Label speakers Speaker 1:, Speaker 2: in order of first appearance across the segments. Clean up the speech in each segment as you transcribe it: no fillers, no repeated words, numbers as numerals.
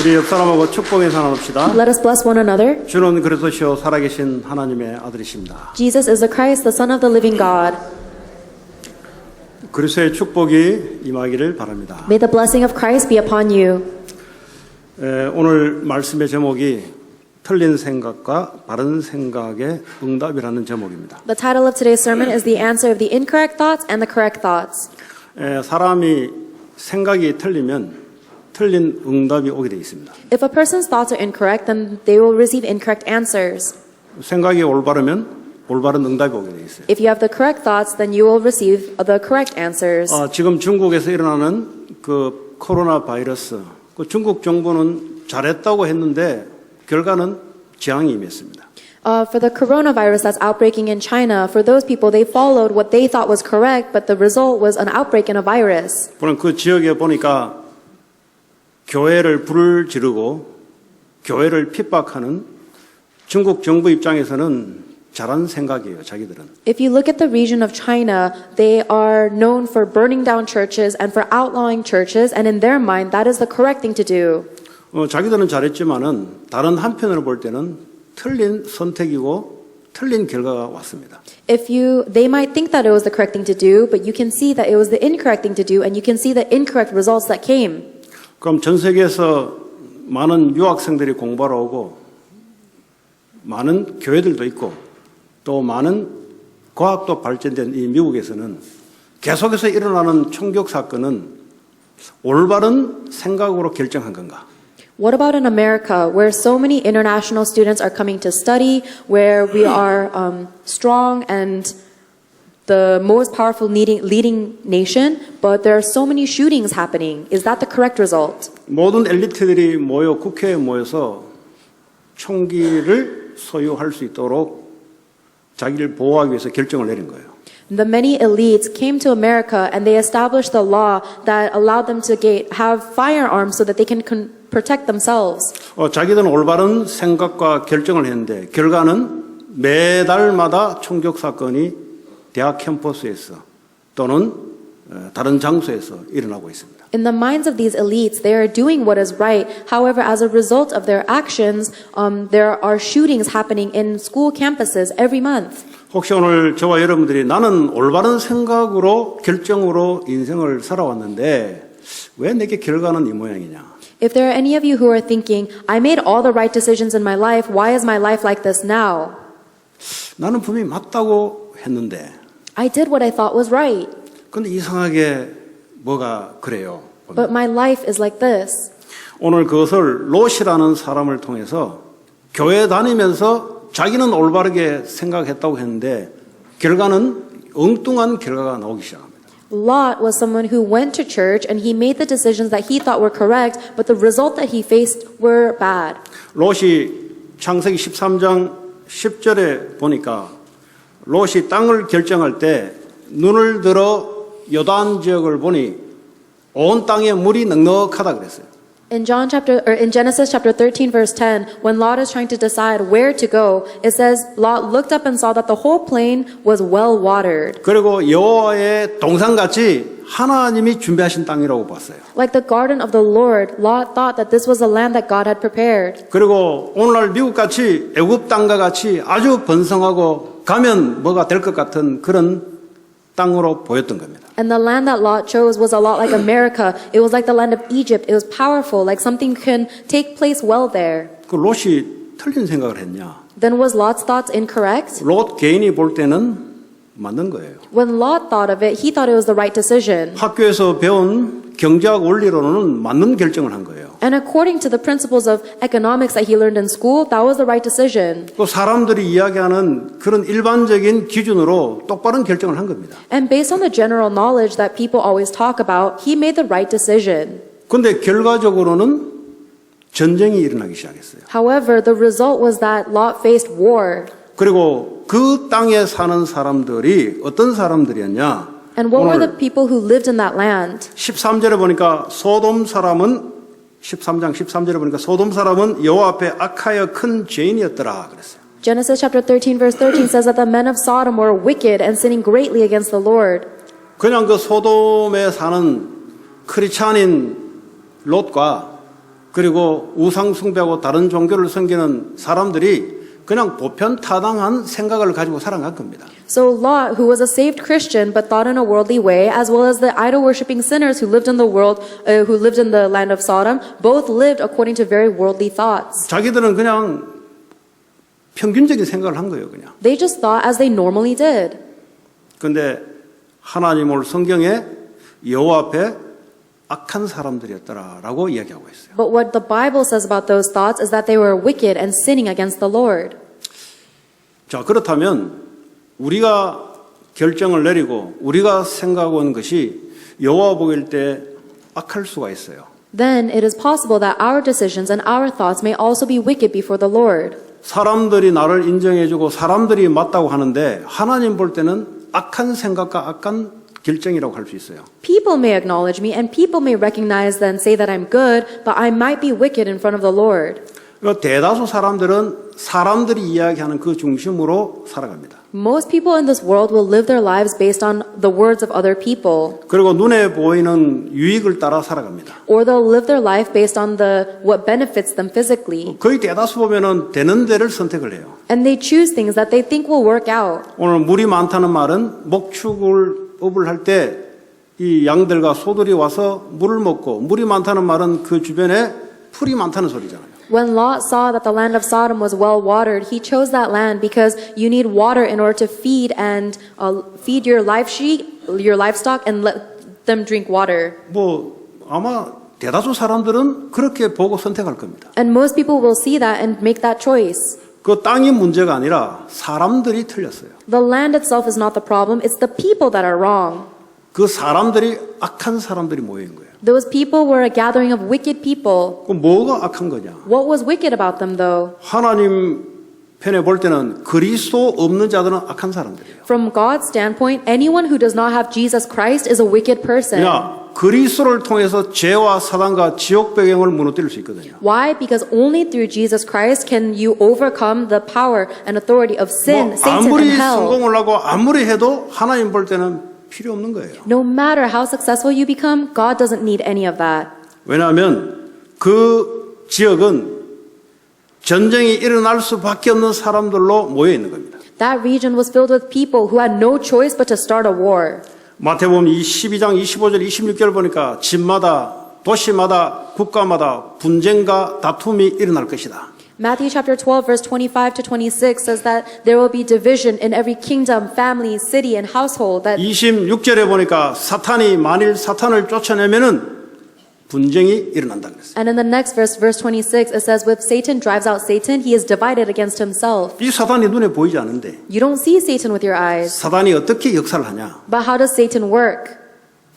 Speaker 1: 우리 옆 사람하고 축복해서 나눕시다.
Speaker 2: Let us bless one another.
Speaker 1: 주는 그리스도시요 살아계신 하나님의 아들이십니다.
Speaker 2: Jesus is the Christ, the Son of the living God.
Speaker 1: 그리스도의 축복이 임하기를 바랍니다.
Speaker 2: May the blessing of Christ be upon you.
Speaker 1: 오늘 말씀의 제목이 틀린 생각과 바른 생각의 응답이라는 제목입니다.
Speaker 2: The title of today's sermon is the answer of the incorrect thoughts and the correct thoughts.
Speaker 1: 사람이 생각이 틀리면 틀린 응답이 오게 되어 있습니다.
Speaker 2: If a person's thoughts are incorrect, then they will receive incorrect answers.
Speaker 1: 생각이 올바르면 올바른 응답이 오게 되어 있어요.
Speaker 2: If you have the correct thoughts, then you will receive the correct answers.
Speaker 1: 지금 중국에서 일어나는 그 코로나 바이러스, 그 중국 정부는 잘했다고 했는데 결과는 재앙이 임했습니다.
Speaker 2: For the coronavirus that's outbreaking in China, for those people, they followed what they thought was correct, but the result was an outbreak in a virus.
Speaker 1: 그럼 그 지역에 보니까 교회를 불을 지르고 교회를 핍박하는 중국 정부 입장에서는 잘한 생각이에요, 자기들은.
Speaker 2: If you look at the region of China, they are known for burning down churches and for outlawing churches, and in their mind, that is the correct thing to do.
Speaker 1: 자기들은 잘했지만은 다른 한편으로 볼 때는 틀린 선택이고 틀린 결과가 왔습니다.
Speaker 2: They might think that it was the correct thing to do, but you can see that it was the incorrect thing to do, and you can see the incorrect results that came.
Speaker 1: 그럼 전 세계에서 많은 유학생들이 공부하러 오고 많은 교회들도 있고 또 많은 과학도 발전된 이 미국에서는 계속해서 일어나는 총격 사건은 올바른 생각으로 결정한 건가?
Speaker 2: What about in America, where so many international students are coming to study, where we are strong and the most powerful leading nation, but there are so many shootings happening? Is that the correct result?
Speaker 1: 모든 엘리트들이 모여 국회에 모여서 총기를 소유할 수 있도록 자기를 보호하기 위해서 결정을 내린 거예요.
Speaker 2: The many elites came to America and they established the law that allowed them to have firearms so that they can protect themselves.
Speaker 1: 자기들은 올바른 생각과 결정을 했는데 결과는 매달마다 총격 사건이 대학 캠퍼스에서 또는 다른 장소에서 일어나고 있습니다.
Speaker 2: In the minds of these elites, they are doing what is right. However, as a result of their actions, there are shootings happening in school campuses every month.
Speaker 1: 혹시 오늘 저와 여러분들이 나는 올바른 생각으로 결정으로 인생을 살아왔는데 왜 내게 결과는 이 모양이냐?
Speaker 2: If there are any of you who are thinking, I made all the right decisions in my life, why is my life like this now?
Speaker 1: 나는 분명히 맞다고 했는데
Speaker 2: I did what I thought was right.
Speaker 1: 근데 이상하게 뭐가 그래요.
Speaker 2: But my life is like this.
Speaker 1: 오늘 그것을 롯이라는 사람을 통해서 교회 다니면서 자기는 올바르게 생각했다고 했는데 결과는 엉뚱한 결과가 나오기 시작합니다.
Speaker 2: Lot was someone who went to church and he made the decisions that he thought were correct, but the result that he faced were bad.
Speaker 1: 롯이 창세기 13장 10절에 보니까 롯이 땅을 결정할 때 눈을 들어 요단 지역을 보니 온 땅에 물이 넉넉하다 그랬어요.
Speaker 2: In Genesis chapter 13 verse 10, when Lot is trying to decide where to go, it says Lot looked up and saw that the whole plain was well watered.
Speaker 1: 그리고 여호와의 동산같이 하나님이 준비하신 땅이라고 봤어요.
Speaker 2: Like the garden of the Lord, Lot thought that this was the land that God had prepared.
Speaker 1: 그리고 오늘날 미국같이 애굽 땅과 같이 아주 번성하고 가면 뭐가 될 것 같은 그런 땅으로 보였던 겁니다.
Speaker 2: And the land that Lot chose was a lot like America. It was like the land of Egypt. It was powerful, like something can take place well there.
Speaker 1: 그 롯이 틀린 생각을 했냐?
Speaker 2: Then was Lot's thoughts incorrect?
Speaker 1: 롯 개인이 볼 때는 맞는 거예요.
Speaker 2: When Lot thought of it, he thought it was the right decision.
Speaker 1: 학교에서 배운 경제학 원리로는 맞는 결정을 한 거예요.
Speaker 2: And according to the principles of economics that he learned in school, that was the right decision.
Speaker 1: 또 사람들이 이야기하는 그런 일반적인 기준으로 똑바른 결정을 한 겁니다.
Speaker 2: And based on the general knowledge that people always talk about, he made the right decision.
Speaker 1: 그런데 결과적으로는 전쟁이 일어나기 시작했어요.
Speaker 2: However, the result was that Lot faced war.
Speaker 1: 그리고 그 땅에 사는 사람들이 어떤 사람들이었냐?
Speaker 2: And what were the people who lived in that land?
Speaker 1: 13절에 보니까 소돔 사람은 13장 13절에 보니까 소돔 사람은 여호와 앞에 악하여 큰 죄인이었더라 그랬어요.
Speaker 2: Genesis chapter 13 verse 13 says that the men of Sodom were wicked and sinning greatly against the Lord.
Speaker 1: 그냥 그 소돔에 사는 크리스찬인 롯과 그리고 우상 숭배하고 다른 종교를 섬기는 사람들이 그냥 보편타당한 생각을 가지고 살아간 겁니다.
Speaker 2: So Lot, who was a saved Christian but thought in a worldly way, as well as the idol-worshipping sinners who lived in the world, who lived in the land of Sodom, both lived according to very worldly thoughts.
Speaker 1: 자기들은 그냥 평균적인 생각을 한 거예요, 그냥.
Speaker 2: They just thought as they normally did.
Speaker 1: 그런데 하나님을 성경에 여호와 앞에 악한 사람들이었더라라고 이야기하고 있어요.
Speaker 2: But what the Bible says about those thoughts is that they were wicked and sinning against the Lord.
Speaker 1: 자, 그렇다면 우리가 결정을 내리고 우리가 생각하고 있는 것이 여호와 보일 때 악할 수가 있어요.
Speaker 2: Then it is possible that our decisions and our thoughts may also be wicked before the Lord.
Speaker 1: 사람들이 나를 인정해주고 사람들이 맞다고 하는데 하나님 볼 때는 악한 생각과 악한 결정이라고 할 수 있어요.
Speaker 2: People may acknowledge me and people may recognize and say that I'm good, but I might be wicked in front of the Lord.
Speaker 1: 그러니까 대다수 사람들은 사람들이 이야기하는 그 중심으로 살아갑니다.
Speaker 2: Most people in this world will live their lives based on the words of other people,
Speaker 1: 그리고 눈에 보이는 유익을 따라 살아갑니다.
Speaker 2: or they'll live their life based on what benefits them physically.
Speaker 1: 거의 대다수 보면은 되는 데를 선택을 해요.
Speaker 2: And they choose things that they think will work out.
Speaker 1: 오늘 물이 많다는 말은 목축을 업을 할 때 이 양들과 소들이 와서 물을 먹고 물이 많다는 말은 그 주변에 풀이 많다는 소리잖아요.
Speaker 2: When Lot saw that the land of Sodom was well watered, he chose that land because you need water in order to feed your livestock and let them drink water.
Speaker 1: 뭐 아마 대다수 사람들은 그렇게 보고 선택할 겁니다.
Speaker 2: And most people will see that and make that choice.
Speaker 1: 그 땅이 문제가 아니라 사람들이 틀렸어요.
Speaker 2: The land itself is not the problem, it's the people that are wrong.
Speaker 1: 그 사람들이 악한 사람들이 모인 거예요.
Speaker 2: Those people were a gathering of wicked people.
Speaker 1: 그 뭐가 악한 거냐?
Speaker 2: What was wicked about them though?
Speaker 1: 하나님 편에 볼 때는 그리스도 없는 자들은 악한 사람들이에요.
Speaker 2: From God's standpoint, anyone who does not have Jesus Christ is a wicked person.
Speaker 1: 그냥 그리스도를 통해서 죄와 사단과 지옥 배경을 무너뜨릴 수 있거든요.
Speaker 2: Why? Because only through Jesus Christ can you overcome the power and authority of sin, Satan,
Speaker 1: 아무리
Speaker 2: and hell.
Speaker 1: 성공을 하고 아무리 해도 하나님 볼 때는 필요 없는 거예요.
Speaker 2: No matter how successful you become, God doesn't need any of that.
Speaker 1: 왜냐하면 그 지역은 전쟁이 일어날 수밖에 없는 사람들로 모여 있는 겁니다.
Speaker 2: That region was filled with people who had no choice but to start a war.
Speaker 1: 마태복음 12장 25절 26절 보니까 집마다 도시마다 국가마다 분쟁과 다툼이 일어날 것이다.
Speaker 2: Matthew chapter 12 verse 25 to 26 says that there will be division in every kingdom, family, city, and household. That
Speaker 1: 26절에 보니까 만일 사탄을 쫓아내면은 분쟁이 일어난다는 것이에요.
Speaker 2: And in the next verse, verse 26, it says, "With Satan drives out Satan, he is divided against himself."
Speaker 1: 이 사탄이 눈에 보이지 않는데
Speaker 2: You don't see Satan with your eyes,
Speaker 1: 사탄이 어떻게 역사를 하냐?
Speaker 2: but how does Satan work?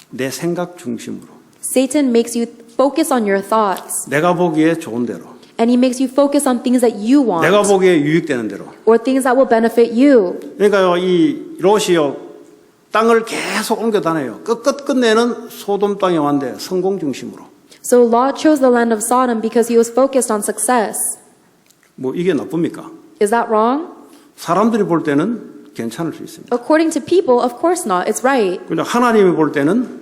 Speaker 1: 내 생각 중심으로
Speaker 2: Satan makes you focus on your thoughts,
Speaker 1: 내가 보기에 좋은 대로
Speaker 2: and he makes you focus on things that you want,
Speaker 1: 내가 보기에 유익되는 대로.
Speaker 2: or things that will benefit you.
Speaker 1: 그러니까요, 이 롯이요 땅을 계속 옮겨 다녀요. 끝내는 소돔 땅에 왔는데 성공 중심으로.
Speaker 2: So Lot chose the land of Sodom because he was focused on success.
Speaker 1: 뭐 이게 나쁩니까?
Speaker 2: Is that wrong?
Speaker 1: 사람들이 볼 때는 괜찮을 수 있습니다.
Speaker 2: According to people, of course not. It's right.
Speaker 1: 근데 하나님이 볼 때는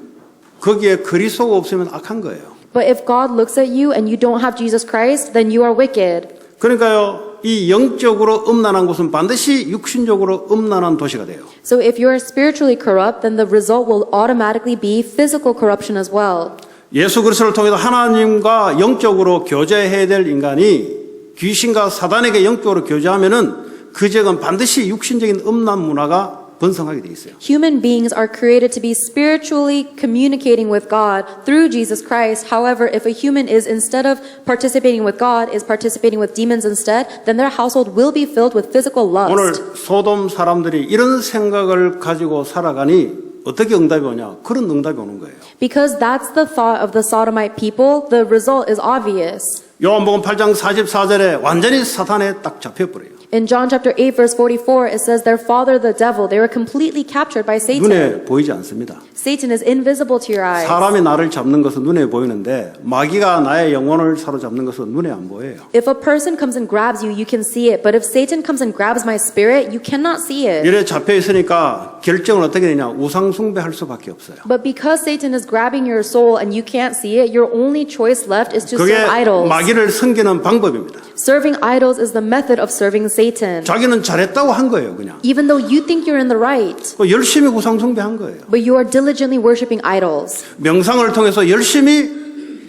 Speaker 1: 거기에 그리스도가 없으면 악한 거예요.
Speaker 2: But if God looks at you and you don't have Jesus Christ, then you are wicked.
Speaker 1: 그러니까요, 이 영적으로 음란한 곳은 반드시 육신적으로 음란한 도시가 돼요.
Speaker 2: So if you are spiritually corrupt, then the result will automatically be physical corruption as well.
Speaker 1: 예수 그리스도를 통해서 하나님과 영적으로 교제해야 될 인간이 귀신과 사단에게 영적으로 교제하면은 그 지역은 반드시 육신적인 음란 문화가 번성하게 돼 있어요.
Speaker 2: Human beings are created to be spiritually communicating with God through Jesus Christ. However, if a human is, instead of participating with God, is participating with demons instead, then their household will be filled with physical
Speaker 1: 오늘
Speaker 2: lust.
Speaker 1: 소돔 사람들이 이런 생각을 가지고 살아가니 어떻게 응답이 오냐? 그런 응답이 오는 거예요.
Speaker 2: Because that's the thought of the Sodomite people, the result is obvious.
Speaker 1: 요한복음 8장 44절에 완전히 사탄에 딱 잡혀버려요.
Speaker 2: In John chapter 8 verse 44, it says their father the devil, they were completely captured by Satan.
Speaker 1: 눈에 보이지 않습니다.
Speaker 2: Satan is invisible to your eyes.
Speaker 1: 사람이 나를 잡는 것은 눈에 보이는데 마귀가 나의 영혼을 사로잡는 것은 눈에 안 보여요.
Speaker 2: If a person comes and grabs you, you can see it. But if Satan comes and grabs my spirit, you cannot see it.
Speaker 1: 이래 잡혀 있으니까 결정을 어떻게 되냐? 우상 숭배할 수밖에 없어요.
Speaker 2: But because Satan is grabbing your soul and you can't see it, your only choice left is to
Speaker 1: 그게
Speaker 2: serve idols.
Speaker 1: 마귀를 섬기는 방법입니다.
Speaker 2: Serving idols is the method of serving Satan.
Speaker 1: 자기는 잘했다고 한 거예요, 그냥.
Speaker 2: Even though you think you're in the right,
Speaker 1: 열심히 우상 숭배한 거예요.
Speaker 2: but you are diligently worshiping idols.
Speaker 1: 명상을 통해서 열심히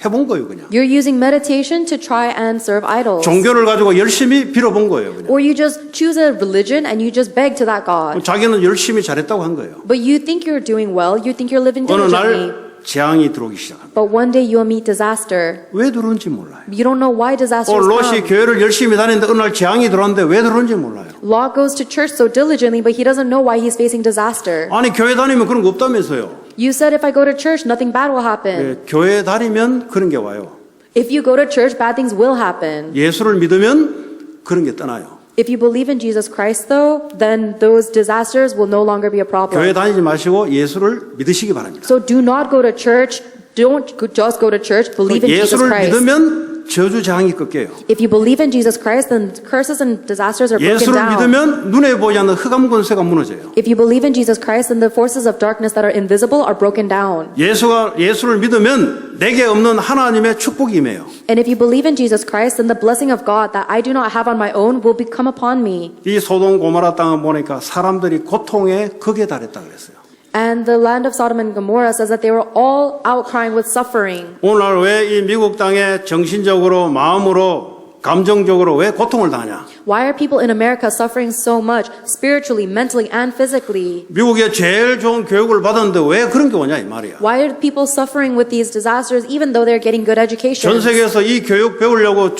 Speaker 1: 해본 거예요, 그냥.
Speaker 2: You're using meditation to try and serve idols.
Speaker 1: 종교를 가지고 열심히 빌어본 거예요, 그냥.
Speaker 2: Or you just choose a religion and you just beg to that God.
Speaker 1: 자기는 열심히 잘했다고 한 거예요.
Speaker 2: But you think you're doing well, you think you're living
Speaker 1: 어느
Speaker 2: diligently.
Speaker 1: 날 재앙이 들어오기 시작합니다.
Speaker 2: But one day you'll meet disaster.
Speaker 1: 왜 들어온지 몰라요.
Speaker 2: You don't know why disasters
Speaker 1: 롯이
Speaker 2: come.
Speaker 1: 교회를 열심히 다니는데 어느 날 재앙이 들어왔는데 왜 들어온지 몰라요.
Speaker 2: Lot goes to church so diligently, but he doesn't know why he's facing disaster.
Speaker 1: 아니 교회 다니면 그런 거 없다면서요.
Speaker 2: You said if I go to church, nothing bad will happen.
Speaker 1: 예, 교회 다니면 그런 게 와요.
Speaker 2: If you go to church, bad things will happen.
Speaker 1: 예수를 믿으면 그런 게 떠나요.
Speaker 2: If you believe in Jesus Christ, though, then those disasters will no longer be a
Speaker 1: 교회
Speaker 2: problem.
Speaker 1: 다니지 마시고 예수를 믿으시기 바랍니다.
Speaker 2: So do not go to church. Don't just go to church. Believe in Jesus
Speaker 1: 예수를
Speaker 2: Christ.
Speaker 1: 믿으면 저주 재앙이 꺾여요.
Speaker 2: If you believe in Jesus Christ, then curses and disasters are broken
Speaker 1: 예수를
Speaker 2: down.
Speaker 1: 믿으면 눈에 보이지 않는 흑암 권세가 무너져요.
Speaker 2: If you believe in Jesus Christ, then the forces of darkness that are invisible are broken down.
Speaker 1: 예수를 믿으면 내게 없는 하나님의 축복이 임해요.
Speaker 2: And if you believe in Jesus Christ, then the blessing of God that I do not have on my own will become upon me.
Speaker 1: 이 소돔 고모라 땅을 보니까 사람들이 고통의 극에 달했다 그랬어요.
Speaker 2: And the land of Sodom and Gomorrah says that they were all outcrying with suffering.
Speaker 1: 오늘 왜 이 미국 땅에 정신적으로 마음으로 감정적으로 왜 고통을 당하냐?
Speaker 2: Why are people in America suffering so much, spiritually, mentally, and physically?
Speaker 1: 미국에 제일 좋은 교육을 받았는데 왜 그런 게 오냐 이 말이야.
Speaker 2: Why are people suffering with these disasters even though they're getting good education?
Speaker 1: 전 세계에서 이 교육 배우려고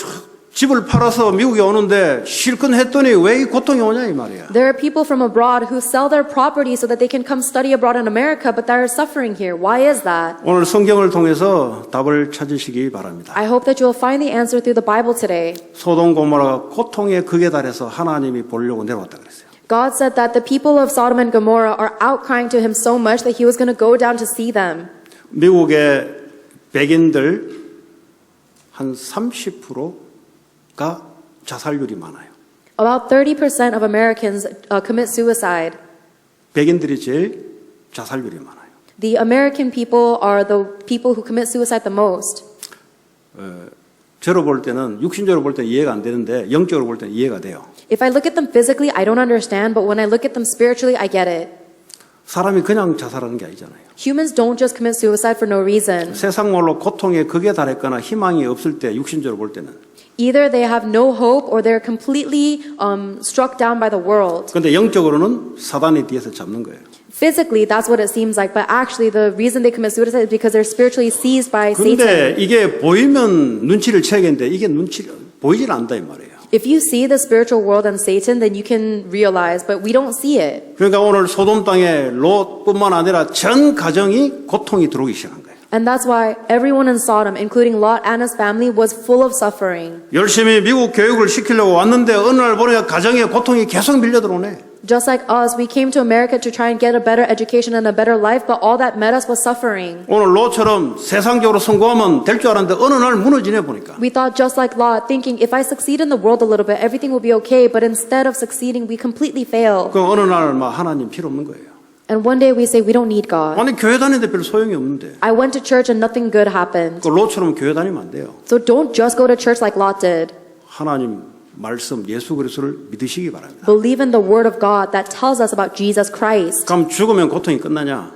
Speaker 1: 집을 팔아서 미국에 오는데 실컷 했더니 왜 이 고통이 오냐 이 말이야.
Speaker 2: There are people from abroad who sell their property so that they can come study abroad in America, but they're suffering here. Why is that?
Speaker 1: 오늘 성경을 통해서 답을 찾으시기 바랍니다.
Speaker 2: I hope that you'll find the answer through the Bible today.
Speaker 1: 소돔 고모라가 고통의 극에 달해서 하나님이 보려고 내려왔다 그랬어요.
Speaker 2: God said that the people of Sodom and Gomorrah are outcrying to him so much that he was going to go down to see them.
Speaker 1: 미국의 백인들 한 30%가 자살률이 많아요.
Speaker 2: About 30% of Americans commit suicide.
Speaker 1: 백인들이 제일 자살률이 많아요.
Speaker 2: The American people are the people who commit suicide the most.
Speaker 1: 저로 볼 때는 육신적으로 볼 때는 이해가 안 되는데 영적으로 볼 때는 이해가 돼요.
Speaker 2: If I look at them physically, I don't understand, but when I look at them spiritually, I get it.
Speaker 1: 사람이 그냥 자살하는 게 아니잖아요.
Speaker 2: Humans don't just commit suicide for no reason.
Speaker 1: 세상 말로 고통의 극에 달했거나 희망이 없을 때 육신적으로 볼 때는.
Speaker 2: Either they have no hope or they're completely struck down by the world.
Speaker 1: 그런데 영적으로는 사단이 뒤에서 잡는 거예요.
Speaker 2: Physically, that's what it seems like, but actually the reason they commit suicide is because they're spiritually seized by
Speaker 1: 근데
Speaker 2: Satan.
Speaker 1: 이게 보이면 눈치를 채야겠는데 이게 보이질 않다 이 말이에요.
Speaker 2: If you see the spiritual world and Satan, then you can realize, but we don't see it.
Speaker 1: 그러니까 오늘 소돔 땅에 롯뿐만 아니라 전 가정이 고통이 들어오기 시작한 거예요.
Speaker 2: And that's why everyone in Sodom, including Lot and his family, was full of suffering.
Speaker 1: 열심히 미국 교육을 시키려고 왔는데 어느 날 보니까 가정에 고통이 계속 밀려 들어오네.
Speaker 2: Just like us, we came to America to try and get a better education and a better life, but all that met us was suffering.
Speaker 1: 오늘 롯처럼 세상적으로 성공하면 될 줄 알았는데 어느 날 무너지네 보니까.
Speaker 2: We thought just like Lot, thinking if I succeed in the world a little bit, everything will be okay, but instead of succeeding, we completely fail.
Speaker 1: 그 어느 날 막 하나님 필요 없는 거예요.
Speaker 2: And one day we say we don't need God.
Speaker 1: 아니 교회 다니는데 별 소용이 없는데.
Speaker 2: I went to church and nothing good happened.
Speaker 1: 그 롯처럼 교회 다니면 안 돼요.
Speaker 2: So don't just go to church like Lot did.
Speaker 1: 하나님 말씀 예수 그리스도를 믿으시기 바랍니다.
Speaker 2: Believe in the word of God that tells us about Jesus Christ.
Speaker 1: 그럼 죽으면 고통이 끝나냐?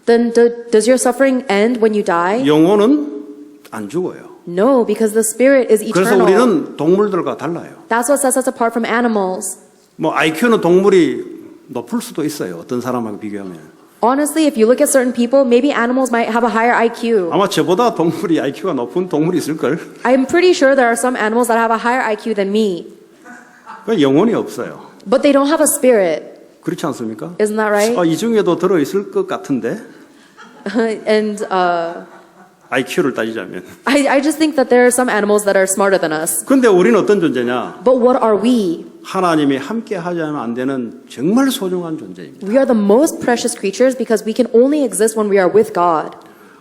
Speaker 2: Then does your suffering end when you die?
Speaker 1: 영혼은 안 죽어요.
Speaker 2: No, because the spirit is
Speaker 1: 그래서
Speaker 2: eternal.
Speaker 1: 우리는 동물들과 달라요.
Speaker 2: That's what sets us apart from animals.
Speaker 1: 뭐 IQ는 동물이 높을 수도 있어요. 어떤 사람하고 비교하면.
Speaker 2: Honestly, if you look at certain people, maybe animals might have a higher IQ.
Speaker 1: 아마 저보다 동물이 IQ가 높은 동물이 있을걸.
Speaker 2: I'm pretty sure there are some animals that have a higher IQ than me,
Speaker 1: 그 영혼이 없어요.
Speaker 2: but they don't have a spirit.
Speaker 1: 그렇지 않습니까?
Speaker 2: Isn't that right?
Speaker 1: 이 중에도 들어있을 것 같은데
Speaker 2: And
Speaker 1: IQ를 따지자면.
Speaker 2: I just think that there are some animals that are smarter than us.
Speaker 1: 근데 우리는 어떤 존재냐?
Speaker 2: But what are we?
Speaker 1: 하나님이 함께 하자면 안 되는 정말 소중한 존재입니다.
Speaker 2: We are the most precious creatures because we can only exist when we are with God.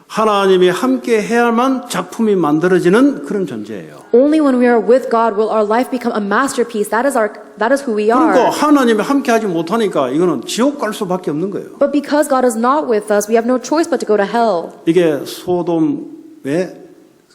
Speaker 1: 하나님이 함께 해야만 작품이 만들어지는 그런 존재예요.
Speaker 2: Only when we are with God will our life become a masterpiece. That is who we
Speaker 1: 그러니까
Speaker 2: are.
Speaker 1: 하나님이 함께 하지 못하니까 이거는 지옥 갈 수밖에 없는 거예요.
Speaker 2: But because God is not with us, we have no choice but to go to hell.
Speaker 1: 이게 소돔의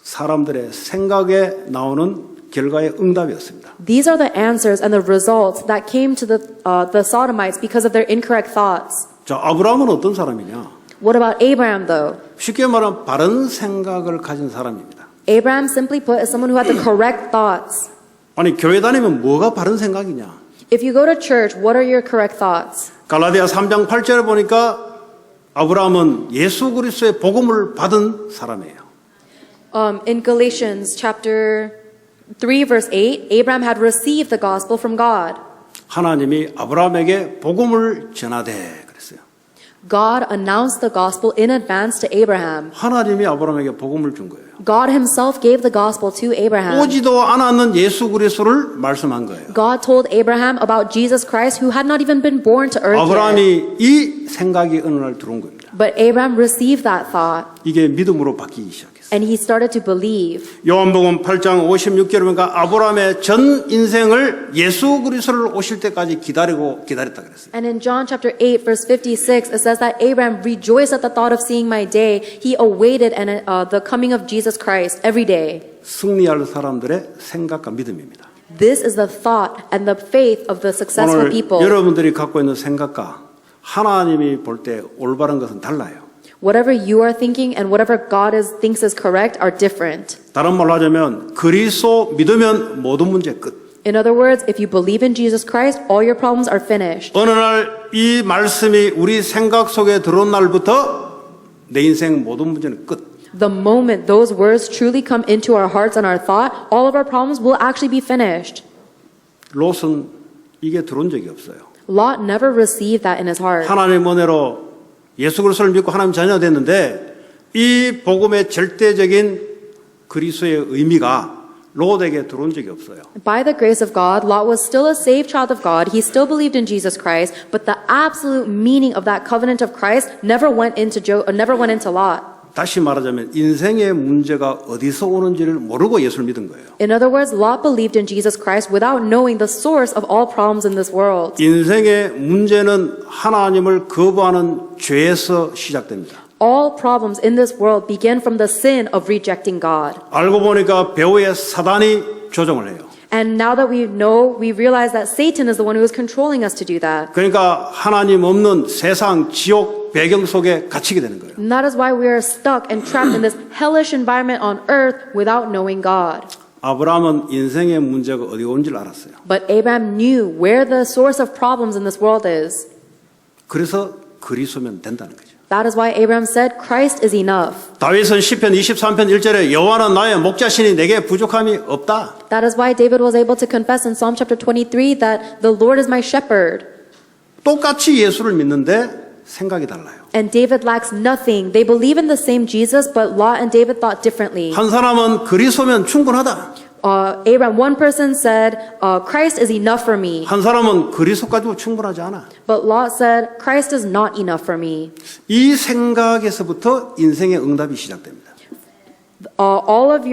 Speaker 1: 사람들의 생각에 나오는 결과의 응답이었습니다.
Speaker 2: These are the answers and the results that came to the Sodomites because of their incorrect thoughts.
Speaker 1: 자, 아브라함은 어떤 사람이냐?
Speaker 2: What about Abraham though?
Speaker 1: 쉽게 말하면 바른 생각을 가진 사람입니다.
Speaker 2: Abraham, simply put, is someone who had the correct thoughts.
Speaker 1: 아니, 교회 다니면 뭐가 바른 생각이냐?
Speaker 2: If you go to church, what are your correct thoughts?
Speaker 1: 갈라디아 3장 8절을 보니까 아브라함은 예수 그리스도의 복음을 받은 사람이에요.
Speaker 2: In Galatians chapter 3 verse 8, Abraham had received the gospel from God.
Speaker 1: 하나님이 아브라함에게 복음을 전하되 그랬어요.
Speaker 2: God announced the gospel in advance to Abraham.
Speaker 1: 하나님이 아브라함에게 복음을 준 거예요.
Speaker 2: God himself gave the gospel to Abraham.
Speaker 1: 오지도 않았는 예수 그리스도를 말씀한 거예요.
Speaker 2: God told Abraham about Jesus Christ who had not even been born to earth yet.
Speaker 1: 아브라함이 이 생각이 어느 날 들어온 겁니다.
Speaker 2: But Abraham received that thought
Speaker 1: 이게 믿음으로 바뀌기 시작했어요.
Speaker 2: and he started to believe.
Speaker 1: 요한복음 8장 56절에 보니까 아브라함의 전 인생을 예수 그리스도를 오실 때까지 기다렸다 그랬어요.
Speaker 2: And in John chapter 8 verse 56 it says that Abraham rejoiced at the thought of seeing my day. He awaited the coming of Jesus Christ every day.
Speaker 1: 승리할 사람들의 생각과 믿음입니다.
Speaker 2: This is the thought and the faith of the successful
Speaker 1: 오늘
Speaker 2: people.
Speaker 1: 여러분들이 갖고 있는 생각과 하나님이 볼 때 올바른 것은 달라요.
Speaker 2: Whatever you are thinking and whatever God thinks is correct are different.
Speaker 1: 다른 말로 하자면 그리스도 믿으면 모든 문제 끝.
Speaker 2: In other words, if you believe in Jesus Christ, all your problems are finished.
Speaker 1: 어느 날 이 말씀이 우리 생각 속에 들어온 날부터 내 인생 모든 문제는 끝.
Speaker 2: The moment those words truly come into our hearts and our thought, all of our problems will actually be finished.
Speaker 1: 롯은 이게 들어온 적이 없어요.
Speaker 2: Lot never received that in his heart.
Speaker 1: 하나님 은혜로 예수 그리스도를 믿고 하나님 자녀가 됐는데 이 복음의 절대적인 그리스도의 의미가 롯에게 들어온 적이 없어요.
Speaker 2: By the grace of God, Lot was still a saved child of God. He still believed in Jesus Christ, but the absolute meaning of that covenant of Christ never went into Lot.
Speaker 1: 다시 말하자면 인생의 문제가 어디서 오는지를 모르고 예수를 믿은 거예요.
Speaker 2: In other words, Lot believed in Jesus Christ without knowing the source of all problems in this world.
Speaker 1: 인생의 문제는 하나님을 거부하는 죄에서 시작됩니다.
Speaker 2: All problems in this world begin from the sin of rejecting God.
Speaker 1: 알고 보니까 배후에 사단이 조종을 해요.
Speaker 2: And now that we know, we realize that Satan is the one who is controlling us to do that.
Speaker 1: 그러니까 하나님 없는 세상 지옥 배경 속에 갇히게 되는 거예요.
Speaker 2: And that is why we are stuck and trapped in this hellish environment on earth without knowing God.
Speaker 1: 아브라함은 인생의 문제가 어디 온지를 알았어요.
Speaker 2: But Abraham knew where the source of problems in this world is.
Speaker 1: 그래서 그리스도면 된다는 거죠.
Speaker 2: That is why Abraham said, Christ is enough.
Speaker 1: 다윗은 시편 23편 1절에 여호와는 나의 목자시니 내게 부족함이 없다.
Speaker 2: That is why David was able to confess in Psalm chapter 23 that the Lord is my shepherd.
Speaker 1: 똑같이 예수를 믿는데 생각이 달라요.
Speaker 2: And David lacks nothing. They believe in the same Jesus, but Lot and David thought differently.
Speaker 1: 한 사람은 그리스도면 충분하다.
Speaker 2: Abraham, one person said, Christ is enough for me.
Speaker 1: 한 사람은 그리스도 가지고 충분하지 않아.
Speaker 2: But Lot said, Christ is not enough for me.
Speaker 1: 이 생각에서부터 인생의 응답이 시작됩니다.
Speaker 2: All of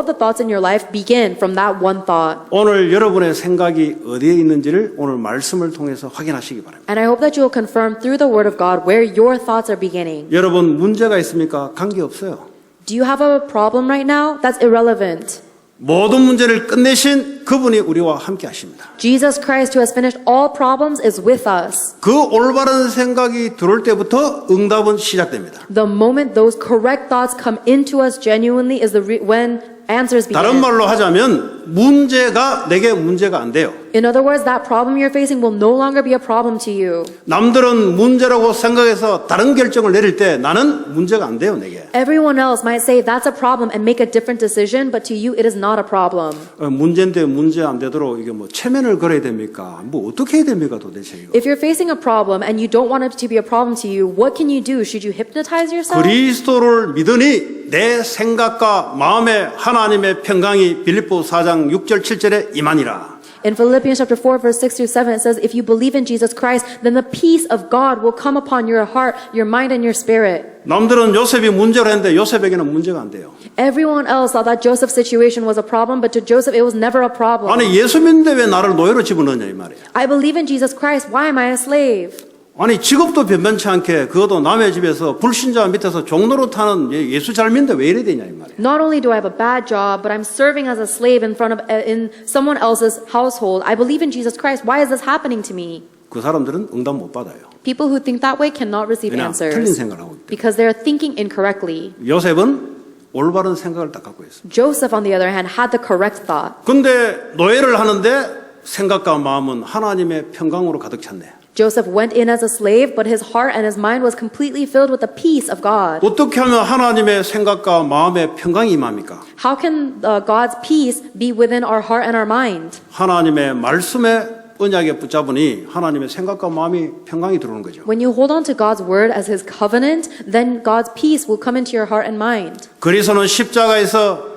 Speaker 2: the thoughts in your life begin from that one thought.
Speaker 1: 오늘 여러분의 생각이 어디에 있는지를 오늘 말씀을 통해서 확인하시기 바랍니다.
Speaker 2: And I hope that you will confirm through the Word of God where your thoughts are beginning.
Speaker 1: 여러분 문제가 있습니까? 관계없어요.
Speaker 2: Do you have a problem right now? That's irrelevant.
Speaker 1: 모든 문제를 끝내신 그분이 우리와 함께 하십니다.
Speaker 2: Jesus Christ, who has finished all problems, is with us.
Speaker 1: 그 올바른 생각이 들어올 때부터 응답은 시작됩니다.
Speaker 2: The moment those correct thoughts come into us genuinely is when answers begin.
Speaker 1: 다른 말로 하자면 문제가 내게 문제가 안 돼요.
Speaker 2: In other words, that problem you're facing will no longer be a problem to you.
Speaker 1: 남들은 문제라고 생각해서 다른 결정을 내릴 때 나는 문제가 안 돼요, 내게.
Speaker 2: Everyone else might say that's a problem and make a different decision, but to you it is not a problem.
Speaker 1: 문제인데 문제 안 되도록 이게 뭐 체면을 걸어야 됩니까? 뭐 어떻게 해야 됩니까, 도대체 이거?
Speaker 2: If you're facing a problem and you don't want it to be a problem to you, what can you do? Should you hypnotize yourself?
Speaker 1: 그리스도를 믿으니 내 생각과 마음에 하나님의 평강이 빌립보 4장 6절 7절에 임하니라.
Speaker 2: In Philippians chapter 4 verse 6 through 7 it says, if you believe in Jesus Christ, then the peace of God will come upon your heart, your mind and your spirit.
Speaker 1: 남들은 요셉이 문제로 했는데 요셉에게는 문제가 안 돼요.
Speaker 2: Everyone else thought that Joseph's situation was a problem, but to Joseph it was never a problem.
Speaker 1: 아니 예수 믿는데 왜 나를 노예로 집어넣냐 이 말이에요.
Speaker 2: I believe in Jesus Christ, why am I a slave?
Speaker 1: 아니 직업도 변변치 않게 그것도 남의 집에서 불신자 밑에서 종로로 타는 예수 잘 믿는데 왜 이래 되냐 이 말이에요.
Speaker 2: Not only do I have a bad job, but I'm serving as a slave in front of in someone else's household. I believe in Jesus Christ. Why is this happening to me?
Speaker 1: 그 사람들은 응답 못 받아요.
Speaker 2: People who think that way cannot receive
Speaker 1: 그냥 틀린
Speaker 2: answers
Speaker 1: 생각을 하고 있대요.
Speaker 2: because they're thinking incorrectly.
Speaker 1: 요셉은 올바른 생각을 딱 갖고 있어요.
Speaker 2: Joseph, on the other hand, had the correct thought.
Speaker 1: 근데 노예를 하는데 생각과 마음은 하나님의 평강으로 가득 찼네.
Speaker 2: Joseph went in as a slave, but his heart and his mind was completely filled with the peace of God.
Speaker 1: 어떻게 하면 하나님의 생각과 마음의 평강이 임합니까?
Speaker 2: How can God's peace be within our heart and our mind?
Speaker 1: 하나님의 말씀에 언약에 붙잡으니 하나님의 생각과 마음이 평강이 들어오는 거죠.
Speaker 2: When you hold on to God's word as his covenant, then God's peace will come into your heart and mind.
Speaker 1: 그리스도는 십자가에서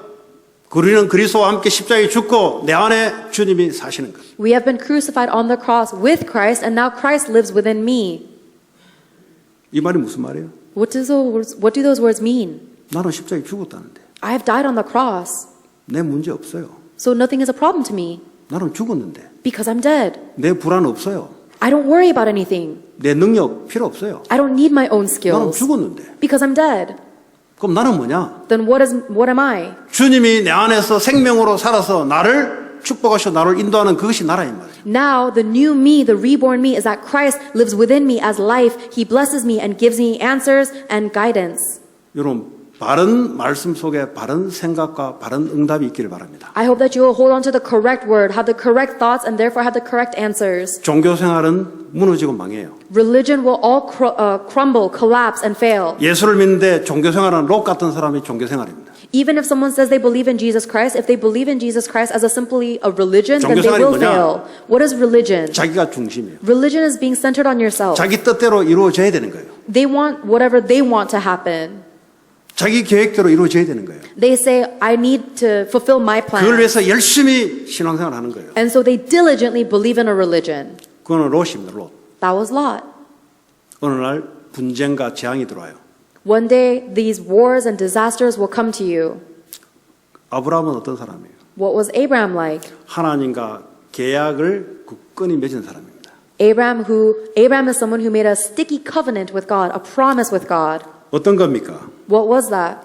Speaker 1: 우리는 그리스도와 함께 십자가에 죽고 내 안에 주님이 사시는 것.
Speaker 2: We have been crucified on the cross with Christ, and now Christ lives within me.
Speaker 1: 이 말이 무슨 말이에요?
Speaker 2: What do those words mean?
Speaker 1: 나는 십자가에 죽었다는데
Speaker 2: I have died on the cross,
Speaker 1: 내 문제 없어요.
Speaker 2: so nothing is a problem to me
Speaker 1: 나는 죽었는데
Speaker 2: because I'm dead.
Speaker 1: 내 불안 없어요.
Speaker 2: I don't worry about anything.
Speaker 1: 내 능력 필요 없어요.
Speaker 2: I don't need my own
Speaker 1: 나는
Speaker 2: skills
Speaker 1: 죽었는데
Speaker 2: because I'm dead.
Speaker 1: 그럼 나는 뭐냐?
Speaker 2: Then what am I?
Speaker 1: 주님이 내 안에서 생명으로 살아서 나를 축복하시고 나를 인도하는 그것이 나라 이 말이에요.
Speaker 2: Now the new me, the reborn me, is that Christ lives within me as life. He blesses me and gives me answers and guidance.
Speaker 1: 여러분 바른 말씀 속에 바른 생각과 바른 응답이 있기를 바랍니다.
Speaker 2: I hope that you will hold on to the correct word, have the correct thoughts, and therefore have the correct answers.
Speaker 1: 종교 생활은 무너지고 망해요.
Speaker 2: Religion will all crumble, collapse, and fail.
Speaker 1: 예수를 믿는데 종교 생활은 록 같은 사람이 종교 생활입니다.
Speaker 2: Even if someone says they believe in Jesus Christ, if they believe in Jesus Christ as simply a religion, then they
Speaker 1: 종교생활이
Speaker 2: will
Speaker 1: 뭐냐?
Speaker 2: fail. What is religion?
Speaker 1: 자기가 중심이에요.
Speaker 2: Religion is being centered on yourself.
Speaker 1: 자기 뜻대로 이루어져야 되는 거예요.
Speaker 2: They want whatever they want to happen.
Speaker 1: 자기 계획대로 이루어져야 되는 거예요.
Speaker 2: They say, I need to fulfill my
Speaker 1: 그걸
Speaker 2: plan.
Speaker 1: 위해서 열심히 신앙생활을 하는 거예요.
Speaker 2: And so they diligently believe in a religion.
Speaker 1: 그거는 롯입니다. 롯.
Speaker 2: That was Lot.
Speaker 1: 어느 날 분쟁과 재앙이 들어와요.
Speaker 2: One day, these wars and disasters will come to you.
Speaker 1: 아브라함은 어떤 사람이에요?
Speaker 2: What was Abraham like?
Speaker 1: 하나님과 계약을 굳건히 맺은 사람입니다.
Speaker 2: Abraham is someone who made a sticky covenant with God, a promise with God.
Speaker 1: 어떤 겁니까?
Speaker 2: What was that?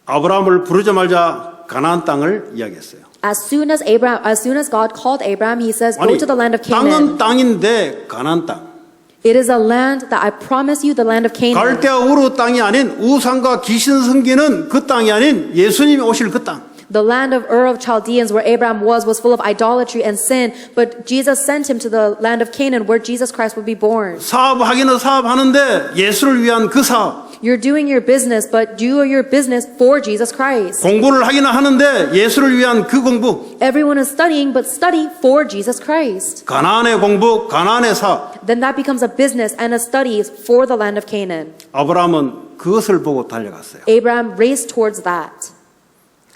Speaker 1: 아브라함을 부르자마자 가나안 땅을 이야기했어요.
Speaker 2: As soon as God called Abraham, he says, go
Speaker 1: 아니,
Speaker 2: to the land of
Speaker 1: 땅은
Speaker 2: Canaan.
Speaker 1: 땅인데 가나안 땅.
Speaker 2: It is a land that I promise you, the land of Canaan.
Speaker 1: 갈대아 우르 땅이 아닌 우상과 귀신 섬기는 그 땅이 아닌 예수님이 오실 그 땅.
Speaker 2: The land of Ur of Chaldeans, where Abraham was full of idolatry and sin, but Jesus sent him to the land of Canaan, where Jesus Christ would be born.
Speaker 1: 사업하기는 사업하는데 예수를 위한 그 사업.
Speaker 2: You're doing your business, but do your business for Jesus Christ.
Speaker 1: 공부를 하기는 하는데 예수를 위한 그 공부.
Speaker 2: Everyone is studying, but study for Jesus Christ.
Speaker 1: 가나안의 공부, 가나안의 사업.
Speaker 2: Then that becomes a business and a study for the land of Canaan.
Speaker 1: 아브라함은 그것을 보고 달려갔어요.
Speaker 2: Abraham raced towards that.